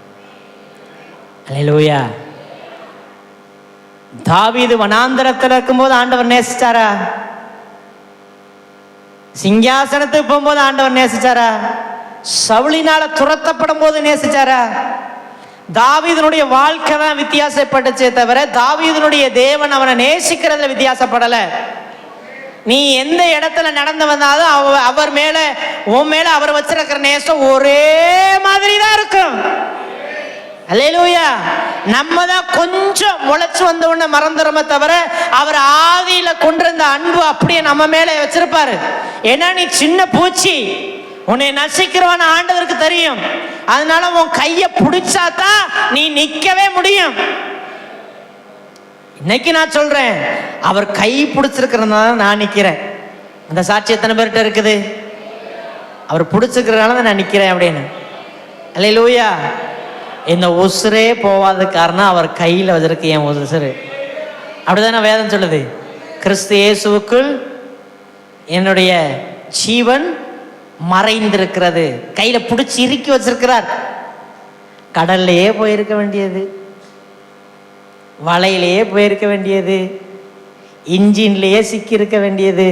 அல்லேலூயா. தாவீது வனாந்தரத்தில் இருக்கும்போது ஆண்டவர் நேசிச்சாரா? சிங்காசனத்துக்கு போகும்போது ஆண்டவர் நேசிச்சாரா? சவுலினால துரத்தப்படும் போது நேசிச்சாரா? தாவீதுனுடைய வாழ்க்கை தான் வித்தியாசப்பட்டுச்சே தவிர தாவீதுனுடைய தேவன் அவனை நேசிக்கிறதுல வித்தியாசப்படலை. நீ எந்த இடத்துல நடந்து வந்தாலும் அவர் மேல, உன் மேல அவர் வச்சிருக்கிற நேசம் ஒரே மாதிரி தான் இருக்கும். அல்லேலூயா. நம்ம தான் கொஞ்சம் முளைச்சு வந்த உடனே மறந்துடுறோமே தவிர அவர் ஆதியில கொண்டிருந்த அன்பு அப்படியே நம்ம மேல வச்சிருப்பாரு. ஏன்னா நீ சின்ன பூச்சி, உன்னை நசிக்கிறவன் ஆண்டவருக்கு தெரியும். அதனால உன் கையை பிடிச்சாதான் நீ நிக்கவே முடியும். இன்னைக்கு நான் சொல்றேன், அவர் கை பிடிச்சிருக்கிறதுனால நான் நிக்கிறேன். அந்த சாட்சி எத்தனை பேர்கிட்ட இருக்குது? அவர் பிடிச்சிக்கிறதுனால தான் நான் நிற்கிறேன் அப்படின்னு. அல்லேலூயா. இந்த உசுரே போவாத காரணம் அவர் கையில் வச்சிருக்க என் உசுரு. அப்படிதானே வேதம் சொல்லுது. கிறிஸ்து இயேசுவுக்குள் என்னுடைய ஜீவன் மறைந்திருக்கிறது. கையில பிடிச்சி இறுக்கி வச்சிருக்கிறார். கடல்லையே போயிருக்க வேண்டியது, வலையிலேயே போயிருக்க வேண்டியது, இன்ஜின்லேயே சிக்கி இருக்க வேண்டியது,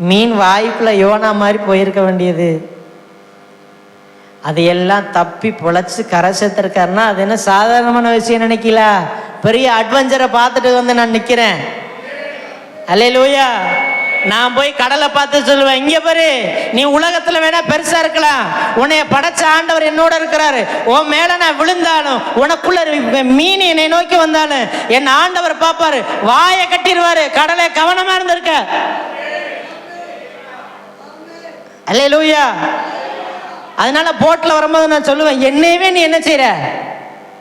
மீன் வாய்ப்புல யோனா மாதிரி போயிருக்க வேண்டியது, அதையெல்லாம் தப்பி பொழைச்சு கரை சேர்த்திருக்காருன்னா அது என்ன சாதாரணமான விஷயம் நினைக்கல. பெரிய அட்வென்ச்சரை பார்த்துட்டு வந்து நான் நிற்கிறேன். அல்லேலூயா. நான் போய் கடலை பார்த்து சொல்லுவேன், இங்க பாரு, நீ உலகத்துல வேணா பெருசா இருக்கலாம், உன்னைய படைச்ச ஆண்டவர் என்னோட இருக்கிறாரு. உன் மேல நான் விழுந்தாலும், உனக்குள்ள மீன் என்னை நோக்கி வந்தாலும் என் ஆண்டவர் பார்ப்பாரு, வாயை கட்டிடுவாரு. கடலை கவனமா இருந்திருக்க. அல்லேலூயா. அதனால போட்ல வரும்போது நான் சொல்லுவேன், என்னையவே நீ என்ன செய்யற,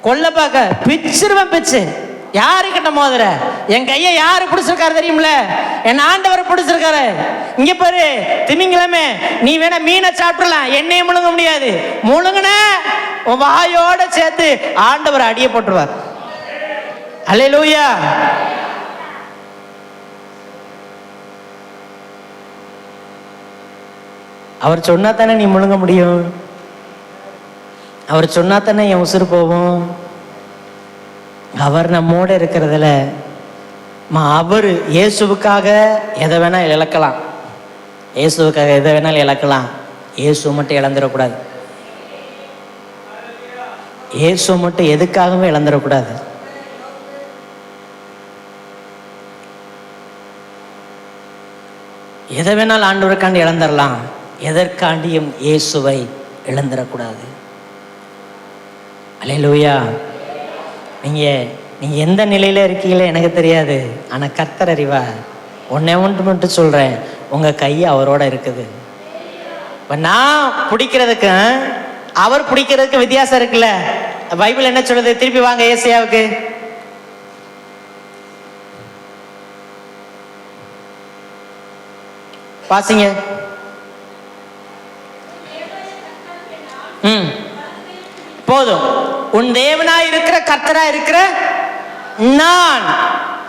கொல்ல பார்க்க பிச்சிருவேன். பிச்சு யாருக்கிட்ட மோதுற? என் கையை யாரு பிடிச்சிருக்காரு தெரியுமில? என் ஆண்டவர் பிடிச்சிருக்காரு. இங்க பாரு திமிங்கலமே, நீ வேணா மீனை சாப்பிடலாம், என்னைய முழுங்க முடியாது. முழுங்குன உன் வாயோட சேர்த்து ஆண்டவர் அடிய போட்டுருவார். அல்லேலூயா. அவர் சொன்னா தானே நீ முழுங்க முடியும். அவர் சொன்னா தானே என் உசுறு போகும். அவர் நம்மோட இருக்கிறதுல அவர் இயேசுவுக்காக எதை வேணால் இழக்கலாம். இயேசுவுக்காக எதை வேணாலும் இழக்கலாம். இயேசு மட்டும் இழந்துடக்கூடாது. இயேசு மட்டும் எதுக்காகவே இழந்துடக்கூடாது. எதை வேணாலும் ஆண்டவருக்காண்டி இழந்துடலாம், எதற்காண்டியும் இயேசுவை இழந்துடக்கூடாது. அல்லேலூயா. நீங்க எந்த நிலையில இருக்கீங்களோ எனக்கு தெரியாது, ஆனா கர்த்தர் அறிவார். ஒன்னே ஒன்று மட்டும் சொல்றேன், உங்க கை அவரோட இருக்குது. இப்ப நான் பிடிக்கிறதுக்கு அவர் பிடிக்கிறதுக்கு வித்தியாசம் இருக்குல்ல. பைபிள் என்ன சொல்லுது? திருப்பி வாங்க ஏசாயாவுக்கு. வாசிங்க. போதும். உன் தேவனாய் இருக்கிற கர்த்தரா இருக்கிற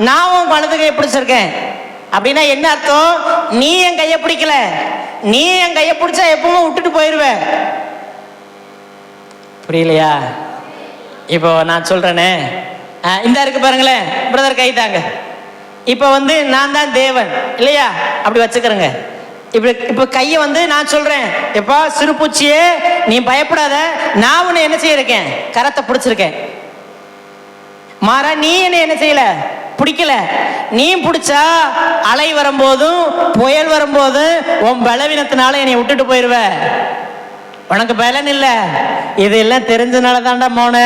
நான் உன் வலது கையை பிடிச்சிருக்கேன். அப்படின்னா என்ன அர்த்தம்? நீ என் கையை பிடிக்கல. நீ என் கையை பிடிச்சா எப்பவும் விட்டுட்டு போயிருவ. புரியலையா? இப்போ நான் சொல்றேனே, இந்த இருக்கு பாருங்களேன் பிரதர், கை தாங்க. இப்போ நான் தான் தேவன் இல்லையா? அப்படி வச்சுக்கிறேங்க. இப்போ கையை நான் சொல்றேன், எப்பா சிறுபூச்சியே நீ பயப்படாத, நான் உன்னை என்ன செய்யிருக்கேன்? கரத்தை பிடிச்சிருக்கேன். மாறா நீ என்ன செய்யல, பிடிக்கல. நீ பிடிச்சா அலை வரும்போதும் புயல் வரும்போதும் உன் பலவீனத்தினால என்னை விட்டுட்டு போயிருவ. உனக்கு பலன் இல்ல. இதெல்லாம் தெரிஞ்சனால தாண்டா மோன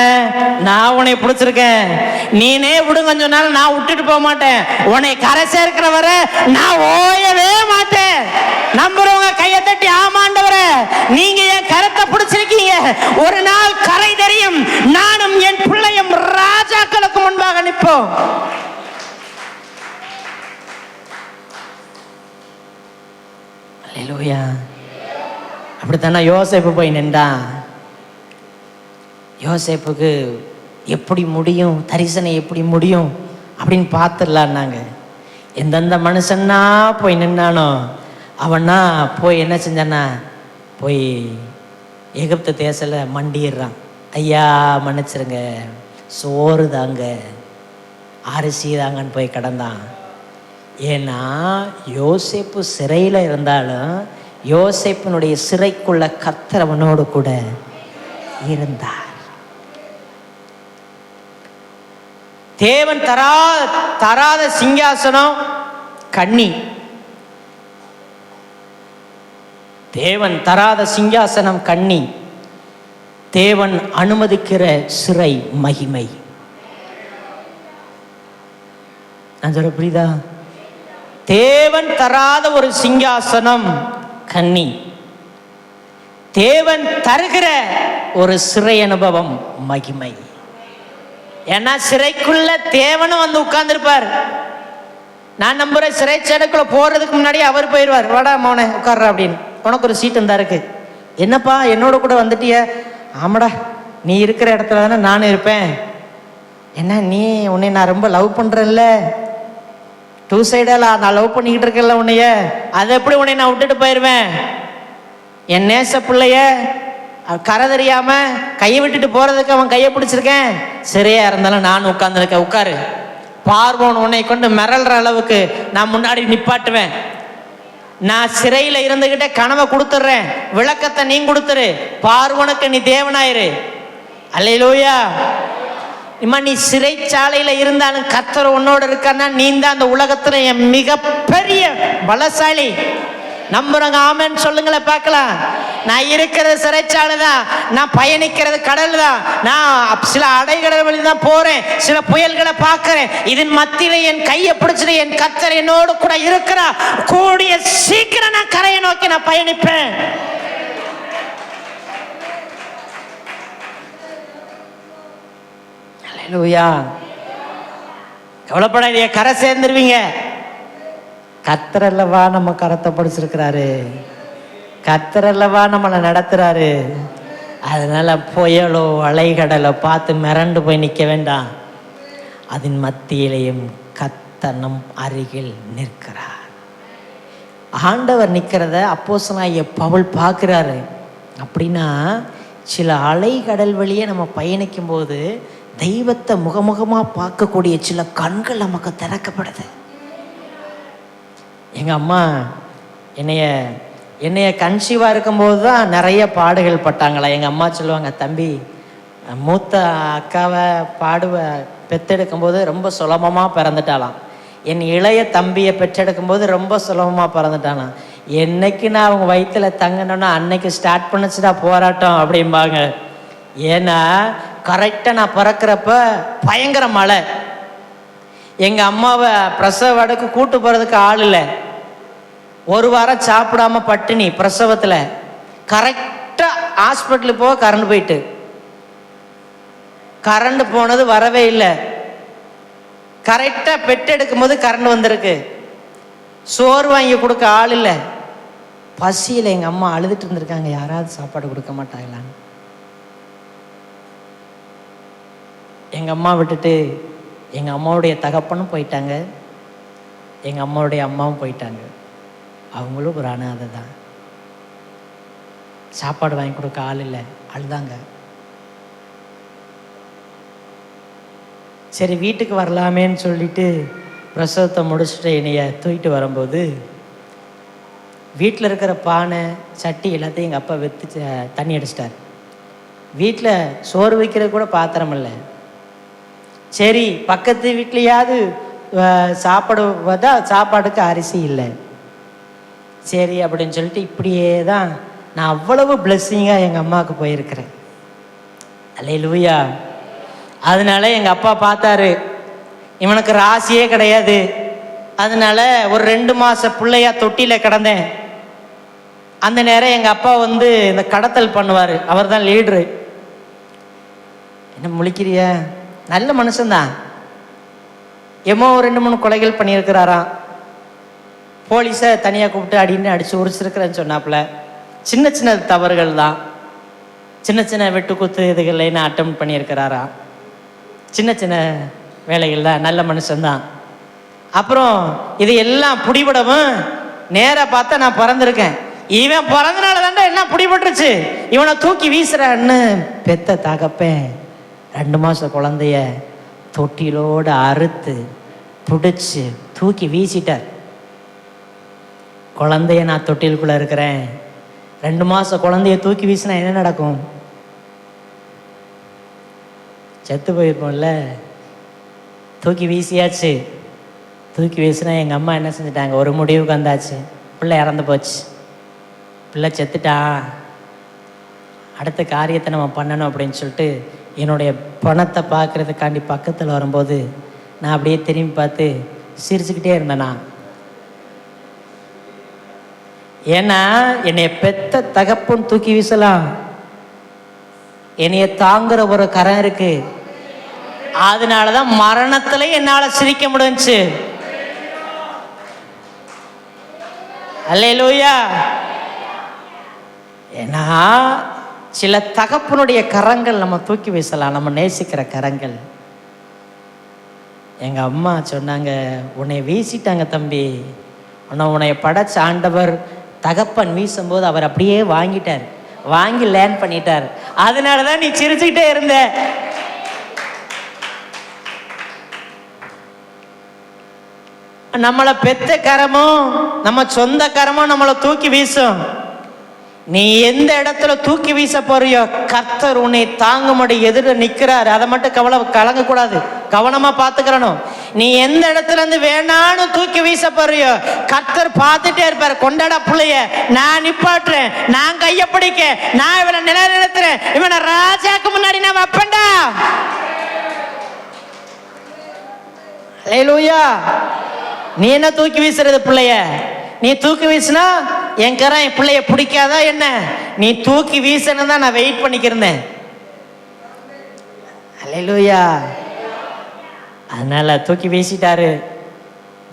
நான் உன்னை பிடிச்சிருக்கேன். நீனே விடுங்க சொன்னாலும் நான் விட்டுட்டு போக மாட்டேன். உன்னை கரை சேர்க்கிற வர நான் ஓயவே மாட்டேன். நம்புறவங்க கையை தட்டி ஆமாண்டவரே, நீங்க என் கரத்தை பிடிச்சிருக்கீங்க, ஒரு நாள் கரை தெரியும், நானும் என் பிள்ளையும் ராஜாக்களுக்கு முன்பாக நிற்போம். அல்லேலூயா. அப்படித்தானே யோசேப்பு போய் நின்றான். யோசேப்புக்கு எப்படி முடியும், தரிசனம் எப்படி முடியும் அப்படின்னு பார்த்துடலான்னாங்க. எந்தெந்த மனுஷன்னா போய் நின்னானோ அவனா போய் என்ன செஞ்சானா, போய் எகிப்து தேசத்தில் மண்டிடுறான். ஐயா மன்னிச்சிருங்க, சோறு தாங்க, அரிசி தாங்கன்னு போய் கிடந்தான். ஏன்னா யோசேப்பு சிறையில் இருந்தாலும் யோசேப்பினுடைய சிறைக்குள்ள கர்த்தர் அவனோடு கூட இருந்தார். தேவன் தராத சிங்காசனம் கண்ணி. தேவன் தராத சிங்காசனம் கண்ணி. தேவன் அனுமதிக்கிற சிறை மகிமை. நான் சொல்ல புரியுதா? தேவன் தராத ஒரு சிங்காசனம் கண்ணி. தேவன் தருகிற ஒரு சிறை அனுபவம் மகிமை. ஏன்னா சிறைக்குள்ள தேவனும் உட்கார்ந்துருப்பார். நான் நம்புறேன் சிறைச்சாலைக்குள்ள போறதுக்கு முன்னாடி அவர் போயிடுவார். வாடா மோனே உட்கார்ற அப்படின்னு. உனக்கு ஒரு சீட்டு இருந்தா இருக்கு. என்னப்பா என்னோட கூட வந்துட்டிய? ஆமாடா, நீ இருக்கிற இடத்துல தானே நானும் இருப்பேன். என்ன உன்னை நான் ரொம்ப லவ் பண்ணுறேன்ல, 2 சைடால நான் லவ் பண்ணிக்கிட்டு இருக்கேன்ல உன்னைய, அதை எப்படி உன்னை நான் விட்டுட்டு போயிடுவேன்? என் நேச பிள்ளைய கரை தெரியாம கையை விட்டுட்டு போறதுக்கு அவன் கையை பிடிச்சிருக்கேன். சரியா இருந்தாலும் நான் உட்கார்ந்துருக்கேன், உட்காரு. பார்வோன் உன்னை கொண்டு மிரள்ற அளவுக்கு நான் முன்னாடி நிப்பாட்டுவேன். நான் சிறையில் இருந்துகிட்டே கனவை கொடுத்துட்றேன், விளக்கத்தை நீ கொடுத்துரு, பார்வோனுக்கு நீ தேவனாயிரு. அல்லேலூயா. இம்மா நீ சிறைச்சாலையில இருந்தாலும் கர்த்தர் உன்னோட இருக்கான்னா நீ தான் அந்த உலகத்துல என் மிகப்பெரிய பலசாலி. நம்புறங்க ஆமென்னு சொல்லுங்களேன் பார்க்கலாம். நான் இருக்கிறது சிறைச்சாலை தான், நான் பயணிக்கிறது கடல் தான், நான் சில அடைகடல் வழி தான் போறேன், சில புயல்களை பார்க்கிறேன். இதன் மத்தியில என் கையை பிடிச்சிட்டு என் கர்த்தர் என்னோடு கூட இருக்கிறா. கூடிய சீக்கிரம் நான் கரையை நோக்கி நான் பயணிப்பேன். அல்லேலூயா. கவலைப்படாதீங்க, கரை சேர்ந்துருவீங்க. கர்த்தர் அல்லவா நம்ம கரத்தை பிடிச்சிருக்கிறாரு, கர்த்தர் அல்லவா நம்மளை நடத்துறாரு. அதனால புயலோ அலைகடலை பார்த்து மிரண்டு போய் நிற்க வேண்டாம். அதன் மத்தியிலையும் கர்த்தர் நம் அருகில் நிற்கிறார். ஆண்டவர் நிற்கிறத அப்போஸ்தலனாகிய பவுல் பார்க்குறாரு. அப்படின்னா சில அலைகடல் வழியே நம்ம பயணிக்கும் போது தெய்வத்தை முகமுகமாக பார்க்கக்கூடிய சில கண்கள் நமக்கு திறக்கப்படுது. எங்கள் அம்மா என்னைய கன்சீவாக இருக்கும்போது தான் நிறைய பாடுகள் பட்டாங்களா. எங்கள் அம்மா சொல்லுவாங்க, தம்பி மூத்த அக்காவை பெற்றெடுக்கும்போது ரொம்ப சுலபமாக பிறந்துட்டாலாம், என் இளைய தம்பியை பெற்றெடுக்கும்போது ரொம்ப சுலபமாக பிறந்துட்டாலாம். என்னைக்கு நான் அவங்க வயிற்றுல தங்கினோன்னா அன்னைக்கு ஸ்டார்ட் பண்ணிச்சுடா போராட்டம் அப்படிம்பாங்க. ஏன்னா கரெக்டாக நான் பிறக்கிறப்ப பயங்கர மழை. எங்கள் அம்மாவை பிரசவ வார்டுக்கு கூட்டு போகிறதுக்கு ஆள் இல்லை. 1 வாரம் சாப்பிடாம பட்டினி பிரசவத்தில். கரெக்டாக ஹாஸ்பிட்டலுக்கு போக கரண்ட் போயிட்டு, கரண்ட் போனது வரவே இல்லை. கரெக்டாக பெற்றெடுக்கும் போது கரண்ட் வந்திருக்கு. சோறு வாங்கி கொடுக்க ஆள் இல்லை. பசியில் எங்கள் அம்மா அழுதுட்டு இருந்திருக்காங்க, யாராவது சாப்பாடு கொடுக்க மாட்டாங்களான்னு. எங்கள் அம்மா விட்டுட்டு எங்கள் அம்மாவுடைய தகப்பனும் போயிட்டாங்க, எங்கள் அம்மாவுடைய அம்மாவும் போயிட்டாங்க. அவங்களும் ஒரு அனாதை தான். சாப்பாடு வாங்கி கொடுக்க ஆள் இல்லை, அழுதாங்க. சரி வீட்டுக்கு வரலாமேன்னு சொல்லிட்டு பிரசவத்தை முடிச்சுட்டு என்னைய தூக்கிட்டு வரும்போது வீட்டில் இருக்கிற பானை சட்டி எல்லாத்தையும் எங்கள் அப்பா வெத்து தண்ணி அடிச்சிட்டார். வீட்டில் சோறு வைக்கிறது கூட பாத்திரம் இல்லை. சரி பக்கத்து வீட்லையாவது சாப்பாடு பார்த்தா சாப்பாடுக்கு அரிசி இல்லை. சரி அப்படின்னு சொல்லிட்டு இப்படியே தான் நான் அவ்வளவு பிளெஸ்ஸிங்காக எங்கள் அம்மாவுக்கு போயிருக்கிறேன். அல்லேலூயா. அதனால எங்கள் அப்பா பார்த்தாரு, இவனுக்கு ராசியே கிடையாது. அதனால ஒரு 2 மாத பிள்ளையா தொட்டியில் கிடந்தேன். அந்த நேரம் எங்கள் அப்பா இந்த கடத்தல் பண்ணுவார், அவர் தான் லீட்ரு. என்ன முழிக்கிறிய? நல்ல மனுஷன்தான். எமோ 2-3 கொலைகள் பண்ணியிருக்கிறாராம். போலீஸை தனியாக கூப்பிட்டு அடின்னு அடித்து உரிச்சிருக்கிறேன்னு சொன்னாப்புல. சின்ன சின்ன தவறுகள் தான், சின்ன சின்ன வெட்டுக்குத்து இதுகள்லாம் அட்டம் பண்ணியிருக்கிறாராம். சின்ன சின்ன வேலைகள் தான், நல்ல மனுஷன்தான். அப்புறம் இது எல்லாம் பிடிபடவும் நேராக பார்த்தா நான் பிறந்திருக்கேன். இவன் பிறந்தனால தாண்டா எல்லாம் பிடிபட்டுருச்சு, இவனை தூக்கி வீசுறான்னு பெத்த தகப்பேன் 2 மாத குழந்தைய தொட்டிலோடு அறுத்து பிடிச்சி தூக்கி வீசிட்டார். குழந்தைய நான் தொட்டிலுக்குள்ளே இருக்கிறேன். 2 மாத குழந்தைய தூக்கி வீசினா என்ன நடக்கும்? செத்து போயிருப்போம்ல. தூக்கி வீசியாச்சு. தூக்கி வீசினா எங்கள் அம்மா என்ன செஞ்சிட்டாங்க, ஒரு முடிவுக்கு வந்தாச்சு. பிள்ளை இறந்து போச்சு, பிள்ளை செத்துட்டான், அடுத்த காரியத்தை நம்ம பண்ணணும் அப்படின்னு சொல்லிட்டு என்னுடைய பணத்தை பார்க்குறதுக்காண்டி பக்கத்தில் வரும்போது நான் அப்படியே திரும்பி பார்த்து சிரிச்சுக்கிட்டே இருந்தேனா. ஏன்னா என்னைய பெத்த தகப்பன் தூக்கி வீசலாம், என்னைய தாங்குற ஒரு கரம் இருக்கு. அதனாலதான் மரணத்துல என்னால சிரிக்க முடிஞ்சுச்சு. அல்லேலூயா. ஏன்னா சில தகப்பனுடைய கரங்கள் நம்ம தூக்கி வீசலாம், நம்ம நேசிக்கிற கரங்கள். எங்கள் அம்மா சொன்னாங்க, உன்னை வீசிட்டாங்க தம்பி, உன்னை படைச்ச ஆண்டவர் தகப்பன் வீசும்போது அவர் அப்படியே வாங்கிட்டார், வாங்கி லேண்ட் பண்ணிட்டார், அதனால தான் நீ சிரிச்சுக்கிட்டே இருந்த. நம்மளை பெத்த கரமும் நம்ம சொந்த கரமும் நம்மளை தூக்கி வீசும். நீ எந்த இடத்துல தூக்கி வீச போறியோ கர்த்தர் உன்னை தாங்கும்படி எதிர நிற்கிறார். அதை மட்டும் கலங்கக்கூடாது, கவனமா பார்த்துக்கிறணும். நீ எந்த இடத்துல இருந்து வேணான்னு தூக்கி வீச போறியோ கர்த்தர் பார்த்துட்டே இருப்பார். கொண்டாடா புள்ளைய, நான் நிப்பாட்டுறேன், நான் கைய பிடிக்க, நான் இவனை நிலைநிறுத்துறேன், இவனை ராஜாக்கு முன்னாடி நான் வைப்பேன்டா. ஹல்லேலூயா. நீ என்ன தூக்கி வீசுறது பிள்ளைய? நீ தூக்கி வீசினா என் கரம் என் பிள்ளைய பிடிக்காதா என்ன? நீ தூக்கி வீசணும் தான் நான் வெயிட் பண்ணிக்கிறேன். ஹல்லேலூயா. அதனால தூக்கி வீசிட்டாரு,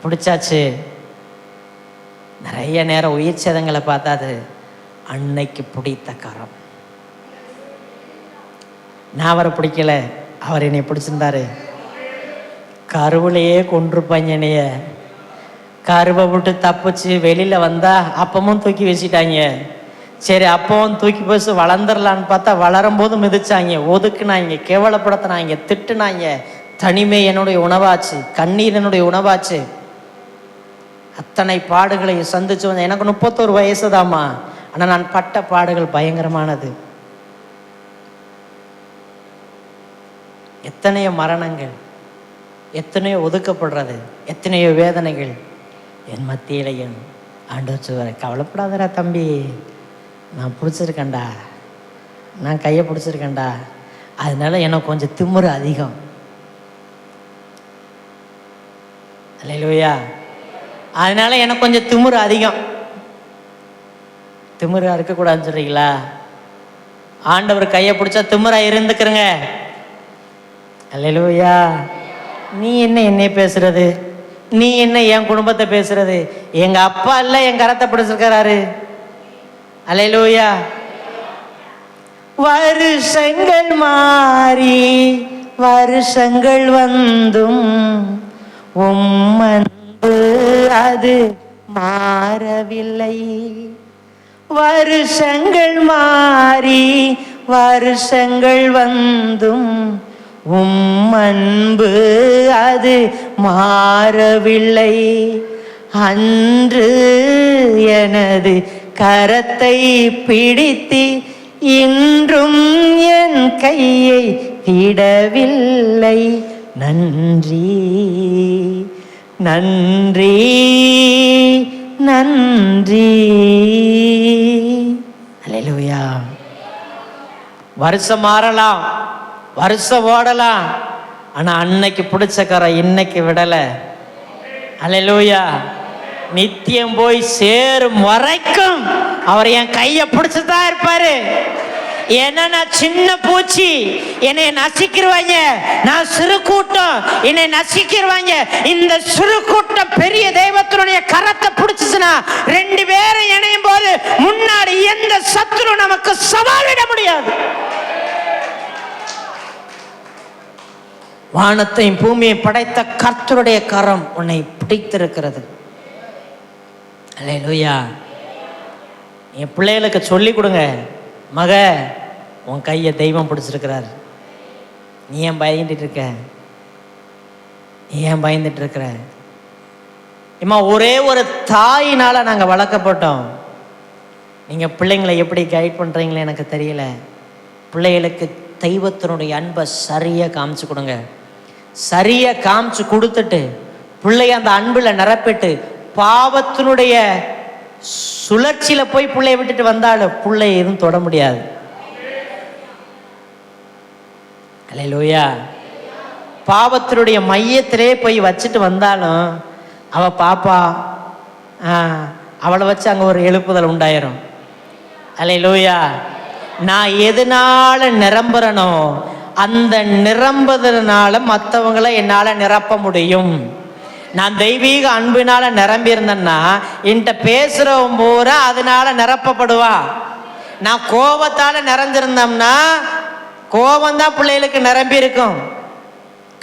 பிடிச்சாச்சு. நிறைய நேரம் உயிர் சேதங்களை பார்த்தாது. அன்னைக்கு பிடித்த கரம். நான் அவரை பிடிக்கல, அவர் என்னை பிடிச்சிருந்தாரு. கருவிலையே கொன்றுப்பாங்க என்னைய. கருவை விட்டு தப்பிச்சு வெளியில் வந்தால் அப்பவும் தூக்கி வீசிட்டாங்க. சரி அப்பவும் தூக்கி போச்சு வளர்ந்துடலான்னு பார்த்தா வளரும் போது மிதிச்சாங்க, ஒதுக்குனாங்க, கேவலப்படுத்தினாங்க, திட்டுனாங்க. தனிமை என்னுடைய உணவாச்சு, கண்ணீர் என்னுடைய உணவாச்சு. அத்தனை பாடுகளை சந்திச்சு வந்தேன். எனக்கு 31 வயசு தாம்மா, ஆனால் நான் பட்ட பாடுகள் பயங்கரமானது. எத்தனையோ மரணங்கள், எத்தனையோ ஒதுக்கப்படுறது, எத்தனையோ வேதனைகள் என் மத்தியிலையும். ஆண்டவர் சொல்வார், கவலைப்படாதடா தம்பி, நான் பிடிச்சிருக்கேன்டா, நான் கையை பிடிச்சிருக்கேன்டா. அதனால எனக்கு கொஞ்சம் திமிரு அதிகம். அல்லேலூயா. அதனால எனக்கு கொஞ்சம் திமிரு அதிகம். திமிரா இருக்கக்கூடாதுன்னு சொல்றீங்களா? ஆண்டவர் கையை பிடிச்சா திமிரா இருந்துக்கிறங்க. அல்லேலூயா. நீ என்ன என்னை பேசுறது? நீ என்ன என் குடும்பத்தை பேசுறது? எங்க அப்பா இல்ல என் கரத்தை பிடிச்சிருக்கிறாரு. அல்லேலூயா. வருஷங்கள் மாறி வருஷங்கள் வந்தும் உம்மன்பு அது மாறவில்லை. வருஷங்கள் மாறி வருஷங்கள் வந்தும் உம்மன்பு அது மாறவில்லை. அன்று எனது கரத்தை பிடித்து இன்றும் என் கையை விடவில்லை. நன்றி நன்றி நன்றி. அல்லேலூயா. வருஷம் மாறலாம், வருஷம் ஓடலாம், ஆனா அன்னைக்கு பிடிச்ச கரை இன்னைக்கு விடல. அல்லேலூயா. நித்தியம் போய் சேரும் வரைக்கும் அவர் என் கையை பிடிச்சுதான் இருப்பாரு. ஏன்னா நான் சின்ன பூச்சி, என்னை நசிக்கிடுவாங்க. நான் சிறு கூட்டம், என்னை நசிக்கிடுவாங்க. இந்த சிறு கூட்டம் பெரிய தெய்வத்தினுடைய கரத்தை பிடிச்சுச்சுன்னா 2 பேரும் இணையும் போது முன்னாடி எந்த சத்துரு நமக்கு சவாலிட முடியாது. வானத்தையும் பூமியை படைத்த கர்த்தருடைய கரம் உன்னை பிடித்திருக்கிறது. அல்லேலூயா. என் பிள்ளைகளுக்கு சொல்லி கொடுங்க, மக உன் கையை தெய்வம் பிடிச்சிருக்கிறார். நீ ஏன் பயந்துட்டு இருக்க? நீ ஏன் பயந்துட்டு இருக்கிற? இம்மா ஒரே ஒரு தாயினால நாங்கள் வளர்க்கப்பட்டோம். நீங்கள் பிள்ளைங்களை எப்படி கைட் பண்ணுறீங்களே எனக்கு தெரியல. பிள்ளைகளுக்கு தெய்வத்தினுடைய அன்பை சரியாக காமிச்சு கொடுங்க. சரியாக காமிச்சு கொடுத்துட்டு பிள்ளைய அந்த அன்பில் நிரப்பிட்டு பாவத்தினுடைய சுழற்சியில போய் பிள்ளைய விட்டுட்டு வந்தாலும் பிள்ளை எதுவும் தொட முடியாது. அல்லேலூயா. பாவத்தினுடைய மையத்திலே போய் வச்சுட்டு வந்தாலும் அவ பாப்பா அவளை வச்சு அங்க ஒரு எழுப்புதல் உண்டாயிரும். அல்லேலூயா. நான் எதனால நிரம்புறனோ அந்த நிரம்புதனால மற்றவங்களை என்னால நிரப்ப முடியும். நான் தெய்வீக அன்பினால நிரம்பி இருந்தேன்னா என்கிட்ட பேசுறவன் பூரா அதனால நிரப்பப்படுவா. நான் கோபத்தால நிறைஞ்சிருந்தோம்னா கோபம்தான் பிள்ளைகளுக்கு நிரம்பி இருக்கும்.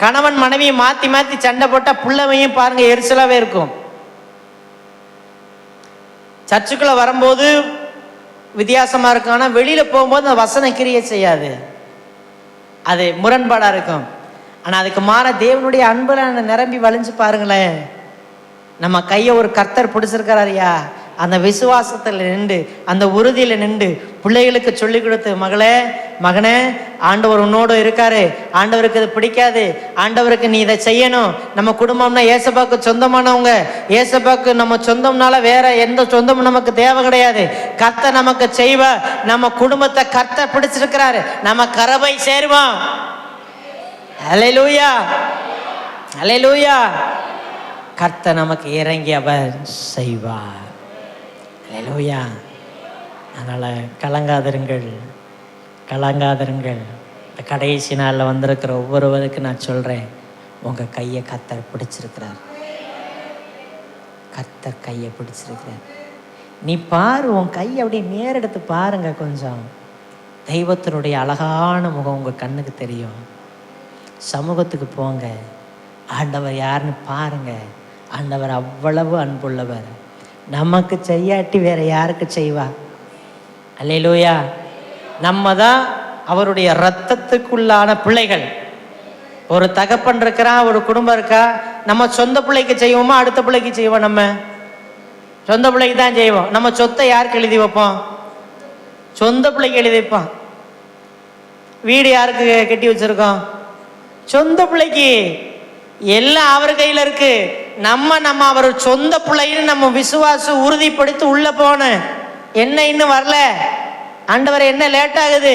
கணவன் மனைவியை மாத்தி மாத்தி சண்டை போட்டா பிள்ளைவையும் பாருங்க எரிச்சலாவே இருக்கும். சர்ச்சுக்குள்ள வரும்போது வித்தியாசமா இருக்கும், ஆனா வெளியில போகும்போது அந்த வசனம் கிரியை செய்யாது, அது முரண்பாடா இருக்கும். ஆனா அதுக்கு மாற தேவனுடைய அன்புல நிரம்பி வழிஞ்சு பாருங்களேன். நம்ம கையை ஒரு கர்த்தர் பிடிச்சிருக்கிறாரியா, அந்த விசுவாசத்தில் நின்று அந்த உறுதியில் நின்று பிள்ளைகளுக்கு சொல்லி கொடுத்து, மகளே மகனே ஆண்டவர் உன்னோடு இருக்காரு, ஆண்டவருக்கு இது பிடிக்காது, ஆண்டவருக்கு நீ இதை செய்யணும். நம்ம குடும்பம்னா ஏசப்பாக்கு சொந்தமானவங்க, ஏசப்பாக்கு நம்ம சொந்தம்னால வேற எந்த சொந்தமும் நமக்கு தேவை கிடையாது. கர்த்தர் நமக்கு செய்வ, நம்ம குடும்பத்தை கர்த்தர் பிடிச்சிருக்கிறாரு, நம்ம கரவை சேருவோம். அல்லேலூயா அல்லேலூயா. கர்த்தர் நமக்கு இறங்கி அவர் செய்வார். அல்லேலூயா. அதனால் கலங்காதிருங்கள், கலங்காதிருங்கள். இந்த கடைசி நாளில் வந்திருக்கிற ஒவ்வொருவருக்கு நான் சொல்கிறேன், உங்கள் கையை கர்த்தர் பிடிச்சிருக்கிறார், கர்த்தர் கையை பிடிச்சிருக்கிறார். நீ பாரு, உன் கையை அப்படியே நேரெடுத்து பாருங்க கொஞ்சம். தெய்வத்தினுடைய அழகான முகம் உங்கள் கண்ணுக்கு தெரியும். சமூகத்துக்கு போங்க, ஆண்டவர் யாருன்னு பாருங்க. ஆண்டவர் அவ்வளவு அன்புள்ளவர். நமக்கு செய்யாட்டி வேற யாருக்கு செய்வா? அல்லேலூயா. நம்ம தான் அவருடைய இரத்தத்துக்குள்ளான பிள்ளைகள். ஒரு தகப்பன் இருக்கிறான், ஒரு குடும்பம் இருக்கா, நம்ம சொந்த பிள்ளைக்கு செய்வோமா அடுத்த பிள்ளைக்கு செய்வோம்? நம்ம சொந்த பிள்ளைக்கு தான் செய்வோம். நம்ம சொத்தை யாருக்கு எழுதி வைப்போம்? சொந்த பிள்ளைக்கு எழுதி வைப்போம். வீடு யாருக்கு கட்டி வச்சிருக்கோம்? சொந்த பிள்ளைக்கு. எல்லாம் அவர் கையில் இருக்கு. நம்ம அவர் சொந்த பிள்ளைன்னு நம்ம விசுவாசம் உறுதிப்படுத்தி உள்ள போன. என்ன இன்னும் வரல ஆண்டவரை, என்ன லேட் ஆகுது,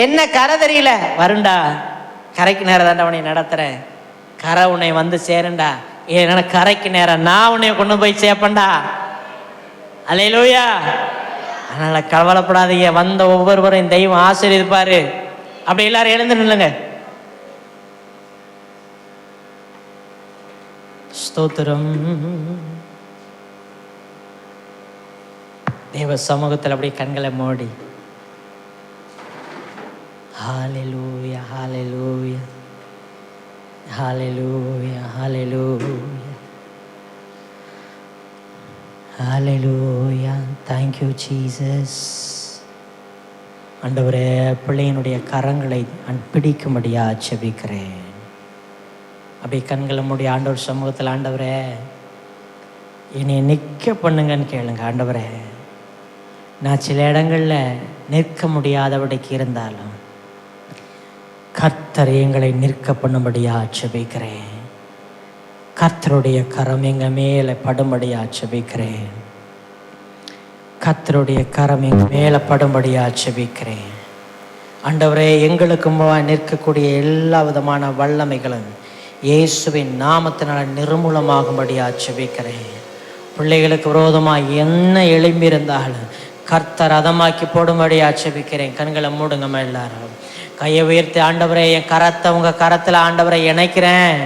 என்ன கரை தெரியல, வருண்டா, கரைக்கு நேரம் தாண்டா உன்னை நடத்துறேன், கரை உன்னை வந்து சேருண்டா, ஏன்னா கரைக்கு நேரம் நான் உன்னை கொண்டு போய் சேர்ப்பேன்டா. அல்லேலூயா. அதனால கவலைப்படாதீங்க, வந்த ஒவ்வொருவரையும் தெய்வம் ஆசீர்வதிப்பாரு. அப்படி எல்லாரும் எழுந்து நில்லுங்க. ஸ்தோத்திரம். தேவ சமூகத்தில் அப்படியே கண்களை மூடி ஹல்லேலூயா ஹல்லேலூயா ஹல்லேலூயா ஹல்லேலூயா ஹல்லேலூயா. Thank you Jesus. ஆண்டவரே, பிள்ளையினுடைய கரங்களை பிடிக்கும்படியா ஜெபிக்கிறேன். அப்படி கண்களை மூடி ஆண்டவர் சமூகத்தில், ஆண்டவரே என்னை நிற்க பண்ணுங்கன்னு கேளுங்க. ஆண்டவரே, நான் சில இடங்களில் நிற்க முடியாதபடிக்கு இருந்தாலும் கர்த்தர் எங்களை நிற்க பண்ணும்படியா ஜெபிக்கிறேன். கர்த்தருடைய கரம் எங்கள் மேலே படும்படியா ஜெபிக்கிறேன். கர்த்தருடைய கரம் எங்கள் மேலே படும்படியா ஜெபிக்கிறேன். ஆண்டவரே, எங்களுக்கு நிற்கக்கூடிய எல்லா விதமான வல்லமைகளும் இயேசுவின் நாமத்தினால் நிர்மூலமாகும்படியா ஜெபிக்கிறேன். பிள்ளைகளுக்கு விரோதமாக என்ன எழும்பியிருந்தாலும் கர்த்தர் அதமாக்கி போடும்படியா ஜெபிக்கிறேன். கண்களை மூடுங்கம்மா எல்லாரும். கையை உயர்த்தி, ஆண்டவரே என் கரத்தை உங்கள் கரத்தில் ஆண்டவரை இணைக்கிறேன்,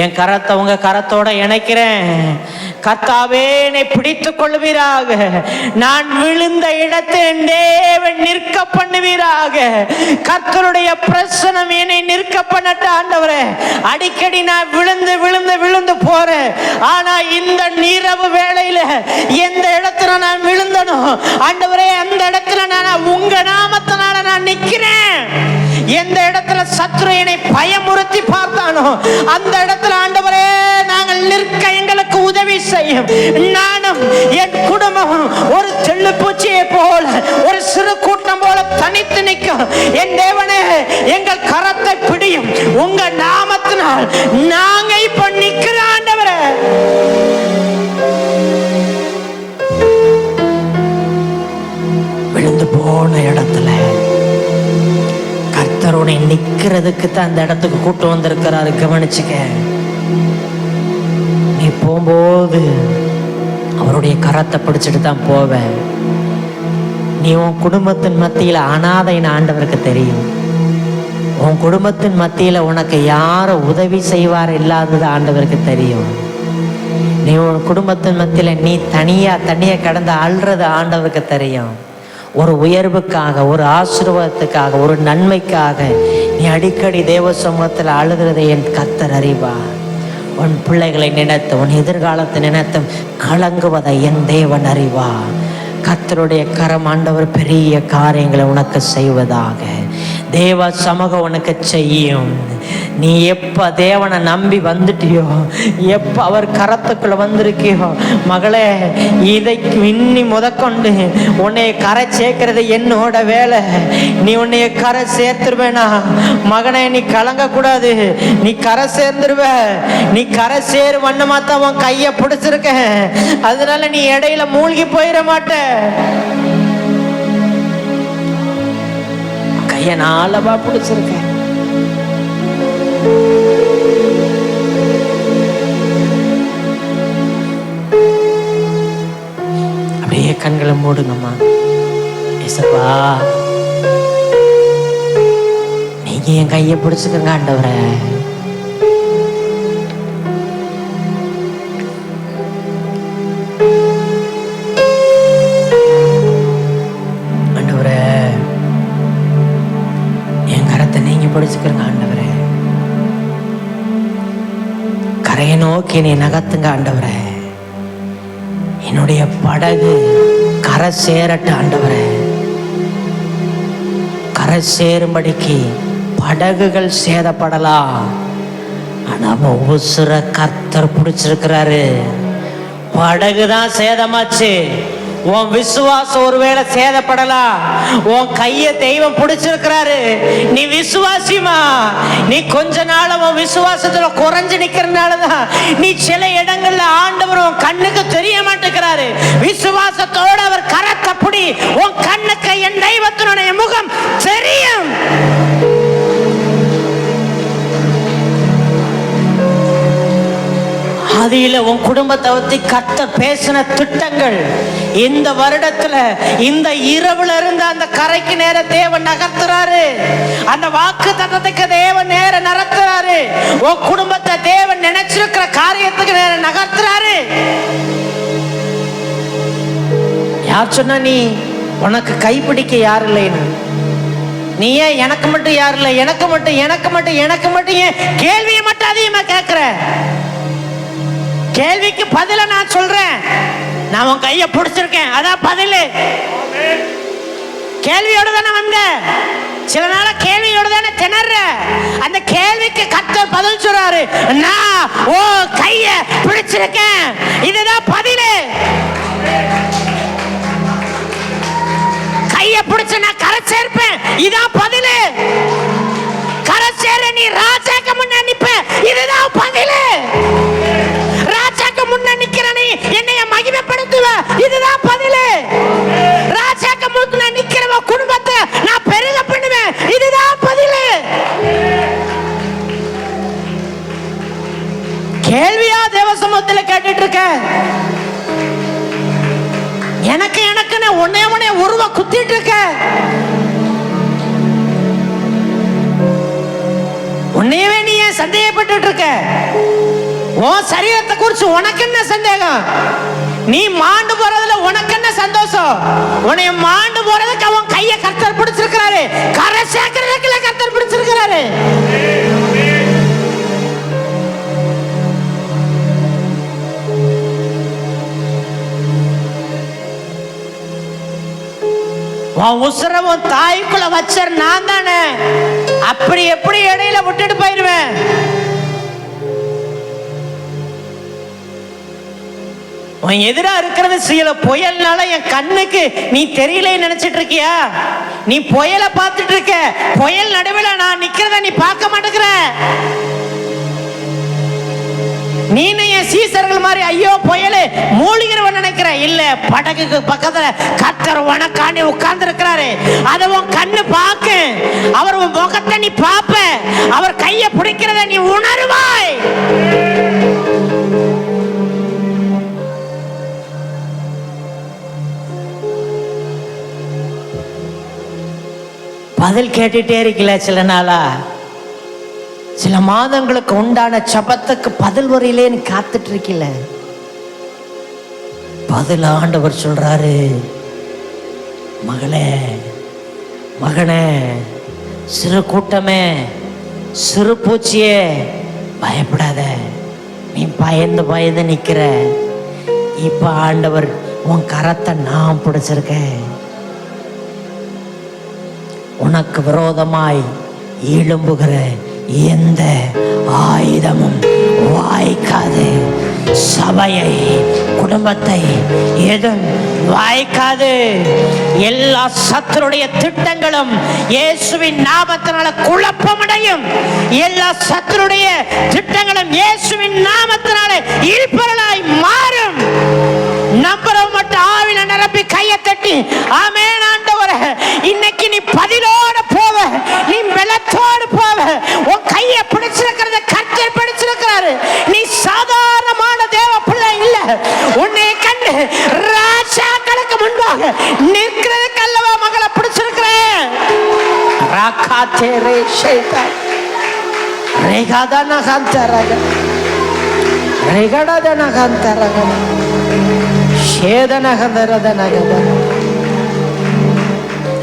என் கரத்தை உங்க கரத்தோட இணைக்கிறேன். கர்த்தாவே, என்னை பிடித்துக் கொள்வீராக, நான் விழுந்த இடத்தை தேவன் நிற்க பண்ணுவீராக. கர்த்தருடைய பிரசனம் என்னை நிற்க பண்ணட்ட ஆண்டவரே. அடிக்கடி நான் விழுந்து விழுந்து விழுந்து போறேன், ஆனா இந்த நீரவு வேளையில எந்த இடத்துல நான் விழுந்தனோ ஆண்டவரே, அந்த இடத்துல நான் உங்க நாமத்தினால நான் நிற்கிறேன். எந்த இடத்துல சத்துரு என்னை பயமுறுத்தி பார்த்தானோ அந்த இடத்துல ஆண்டவரே நாங்கள் நிற்க எங்களுக்கு உதவி செய்யும். நானும் என் குடும்பமும் ஒரு தெள்ளுப்பூச்சியை போல, ஒரு சிறு கூட்டம் போல தனித்து நிற்கும். என் தேவனே, எங்கள் கரத்தை பிடியும். உங்க நாமத்தினால் நாங்க இப்ப நிக்கிற ஆண்டவரே. விழுந்து போன இடத்துல கர்த்தரோட நிக்கிறதுக்கு தான் அந்த இடத்துக்கு கூட்டு வந்திருக்கிறாரு. கவனிச்சுக்க. நீ போகும்போது அவருடைய கரத்தை பிடிச்சிட்டு தான் போவேன். நீ உன் குடும்பத்தின் மத்தியில் அனாதைன்னு ஆண்டவருக்கு தெரியும். உன் குடும்பத்தின் மத்தியில் உனக்கு யாரை உதவி செய்வார் இல்லாதது ஆண்டவருக்கு தெரியும். நீ உன் குடும்பத்தின் மத்தியில் நீ தனியா கடந்து அழுறது ஆண்டவருக்கு தெரியும். ஒரு உயர்வுக்காக, ஒரு ஆசீர்வாதத்துக்காக, ஒரு நன்மைக்காக நீ அடிக்கடி தேவ சமூகத்தில் அழுகிறதை என் கர்த்தர் அறிவார். உன் பிள்ளைகளை நினைத்து, உன் எதிர்காலத்தை நினைத்து கலங்குவதை என் தேவன் அறிவார். கர்த்தருடைய கரம் ஆண்டவர் பெரிய காரியங்களை உனக்கு செய்வதாக. தேவ சமூகம் உனக்கு செய்யும். நீ எப்போ தேவனை நம்பி வந்துட்டியோ, எப்போ அவர் கரத்துக்குள்ள வந்திருக்கியோ, மகளே, இதை இன்னி முதற்கொண்டு உன்னைய கரை சேர்க்கிறது என்னோட வேலை. நீ உன்னைய கரை சேர்த்துருவேனா மகனே, நீ கலங்கக்கூடாது. நீ கரை சேர்ந்துருவ. நீ கரை சேரு வண்ணமா தான் உன் கையை பிடிச்சிருக்க. அதனால நீ இடையில மூழ்கி போயிட மாட்ட. கையை நாளவா பிடிச்சிருக்க. அப்படியே கண்களை மூடுங்கம்மா. ஏசப்பா, நீங்க என் கையை பிடிச்சுக்கங்க ஆண்டவரே. ஆண்டவரே, என் கரத்தை நீங்க பிடிச்சுக்கிறங்க ஆண்டவரே. கரையை நோக்கி நீ நகர்த்துங்க ஆண்டவரே. என்னுடைய படகு கரை சேரட்ட ஆண்டவரே. கரை சேரும்படிக்கு படகுகள் சேதப்படலாம், ஆனா உசுர கர்த்தர் பிடிச்சிருக்கிறாரு. படகுதான் சேதமாச்சு, உன் விசுவாசம் ஒருவேளை சேதப்படலாம். உன் கைய தெய்வம் பிடிச்சிருக்கிறாரு. நீ விசுவாசிமா. நீ கொஞ்ச நாள் உன் விசுவாசத்துல குறைஞ்சு நிக்கிறதுனாலதான் நீ சில இடங்கள்ல ஆண்டவர் உன் கண்ணுக்கு தெரிய மாட்டேங்கிறாரு. விசுவாசத்தோட அவர் கரத்தை பிடி. உன் கண்ணுக்கு என் தெய்வத்தினுடைய முகம் தெரியும். அதில உன் குடும்பத்தை பத்தி கர்த்தர் பேசின திட்டங்கள் இந்த வருடத்துல, இந்த இரவுல இருந்து அந்த கரைக்கு நேர தேவன் நகர்த்துறாரு. அந்த வாக்கு தத்தத்துக்கு தேவன் நேர நகர்த்துறாரு. உன் குடும்பத்தை தேவன் நினைச்சிருக்கிற காரியத்துக்கு நேர நகர்த்துறாரு. யார் சொன்னா நீ உனக்கு கைப்பிடிக்க யார் இல்லைன்னு? நீ ஏன் எனக்கு மட்டும் யார் இல்லை, எனக்கு மட்டும் எனக்கு மட்டும் எனக்கு மட்டும் ஏன் கேள்வியை மட்டும் அதிகமா கேட்கிற? கேள்விக்கு பதில நான் சொல்றேன். நான் உன் கையை பிடிச்சிருக்கேன், அதான் பதில். கேள்வியோட தானே வந்த, சில நாள கேள்வியோட தானே திணற. அந்த கேள்விக்கு கர்த்தர் பதில் சொல்றாரு. நான் ஓ கைய பிடிச்சிருக்கேன், இதுதான் பதில். கைய பிடிச்சு நான் கரை சேர்ப்பேன், இதான் பதில். கரை சேர நீ ராஜாக்கு முன்ன நிப்ப, இதுதான் பதில். ராஜாக்கு முன்ன நிக்கிற நீ என்னைய மகிமைப்படுத்துவ, இதுதான் பதில். ராஜாக்கு முன்ன நிக்கிறவ குடும்பத்தை நான் பெருக பண்ணுவேன், இதுதான் பதில். கேள்வியா தேவ சமூகத்துல கேட்டுட்டு இருக்க? எனக்கு எனக்குன்னு உன்னைய உருவ குத்திட்டு இருக்க? உன்னையவே நீ ஏன் சந்தேகப்பட்டு இருக்க? உன் சரீரத்தை குறிச்சு உனக்கு என்ன சந்தேகம்? நீ மாண்டு போறதுல உனக்கு என்ன சந்தோஷம்? உன்னை மாண்டு போறதுக்கு அவன் கையை கர்த்தர் பிடிச்சிருக்கிறாரு. கரை சேர்க்கிறதுக்கு கர்த்தர் பிடிச்சிருக்கிறாரு. உசுரவும் தாய்க்குள்ள வச்ச நான் தானே, அப்படி எப்படி இடையில விட்டுட்டு போயிருவேன்? உன் எதிரா இருக்கிறது சில புயல்னால என் கண்ணுக்கு நீ தெரியலன்னு நினைச்சிட்டு இருக்கியா? நீ புயலை பார்த்துட்டு இருக்க. புயல் நடுவில் நான் நிக்கிறத நீ பார்க்க மாட்டேங்கிற. நீ என் சீசர்கள் மாதிரி ஐயோ புயலு மூழ்கிறவன் நினைக்கிற. இல்ல, படகுக்கு பக்கத்துல கர்த்தர் உனக்காண்டி உட்கார்ந்து இருக்கிறாரு. அதை உன் கண்ணு பார்க்க, அவர் உன் முகத்தை நீ பார்ப்ப, அவர் கையை பிடிக்கிறத நீ உணர்வாய். பதில் கேட்டுட்டே இருக்கல. சில நாளா, சில மாதங்களுக்கு உண்டான ஜெபத்துக்கு பதில் வரையிலேன்னு காத்துட்டு இருக்கல. பதில் ஆண்டவர் சொல்றாரு, மகளே, மகனே, சிறு கூட்டமே, சிறு பூச்சியே, பயப்படாத. நீ பயந்து பயந்து நிக்கிற. இப்ப ஆண்டவர் உன் கரத்தை நான் பிடிச்சிருக்கேன். உனக்கு விரோதமாய் எழும்புகிற எந்த ஆயுதமும் வாய்க்காது. சபையை, குடும்பத்தை எதுவும் வாய்க்காது. எல்லா சத்துருடைய திட்டங்களும் இயேசுவின் நாமத்தினால குழப்பமடையும். எல்லா சத்துருடைய திட்டங்களும் இயேசுவின் நாமத்தினால இல்பொருளாய் மாறும். நம்புறவ மட்டும் ஆவில நிரப்பி கையை தட்டி ஆமென் ஆண்டவரே, இன்னைக்கு நீ பதிலோட போவ, நீ பலத்தோடு போவ. உன் கையை பிடிச்சிருக்கிறத கர்த்தர் பிடிச்சிருக்கிறாரு. நீ சாதாரணமான தேவ பிள்ளை இல்ல. உன்னை கண்டு ராஜாக்களுக்கு முன்பாக நிற்கிறதுக்கு அல்லவா மகளை பிடிச்சிருக்கிறேன். ராகாதேரே ஷேதா ரேகாதன காந்தரக ரேகடதன காந்தரக ஷேதன கந்தரதன கத.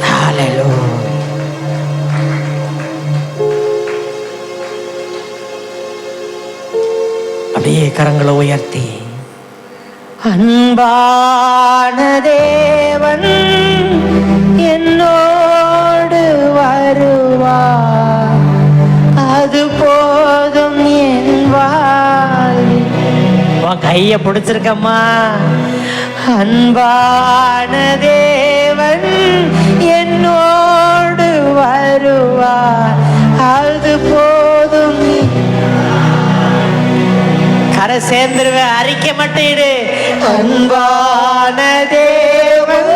ஹalleluya. அப்படியே கரங்களை உயர்த்தி, அன்பான தேவன் என்னோடு வருவார், அது போதும் என் வாழ்வில். உன் கைய பிடிச்சிருக்கம்மா. அன்பான தேவன் என்னோடு வருவார், அது போதும். கரை சேர்ந்துருவேன், அறிக்கை மட்டும் இடு. அன்பான தேவன்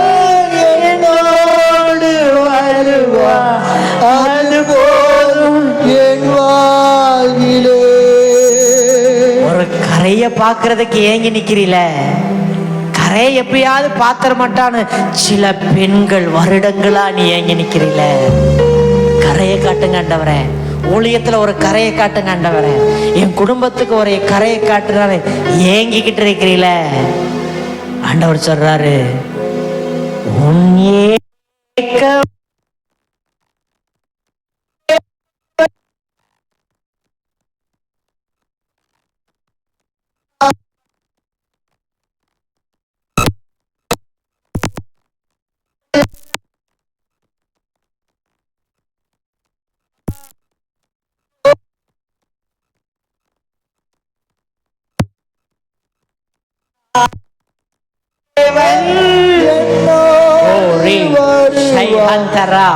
என்னோடு வருவார், அது போதும் என் வாழ்விலே. ஒரு கரையை பார்க்கறதுக்கு ஏங்கி நிக்கிறீல, கரையை எப்பயாவது பாத்திர மாட்டான்னு சில பெண்கள் வருடங்களா நீ ஏங்கி நிக்கிறீல. கரையை காட்டுங்க ஆண்டவரே. ஊழியத்துல ஒரு கரையை காட்டுங்க ஆண்டவரே. என் குடும்பத்துக்கு ஒரு கரையை காட்டுறாரு ஏங்கிக்கிட்டு இருக்கிறீல. ஆண்டவர் சொல்றாரு, உன் ஏக்கம்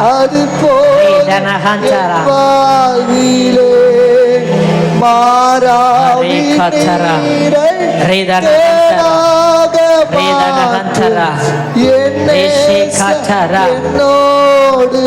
அது போவிலே என்னோடு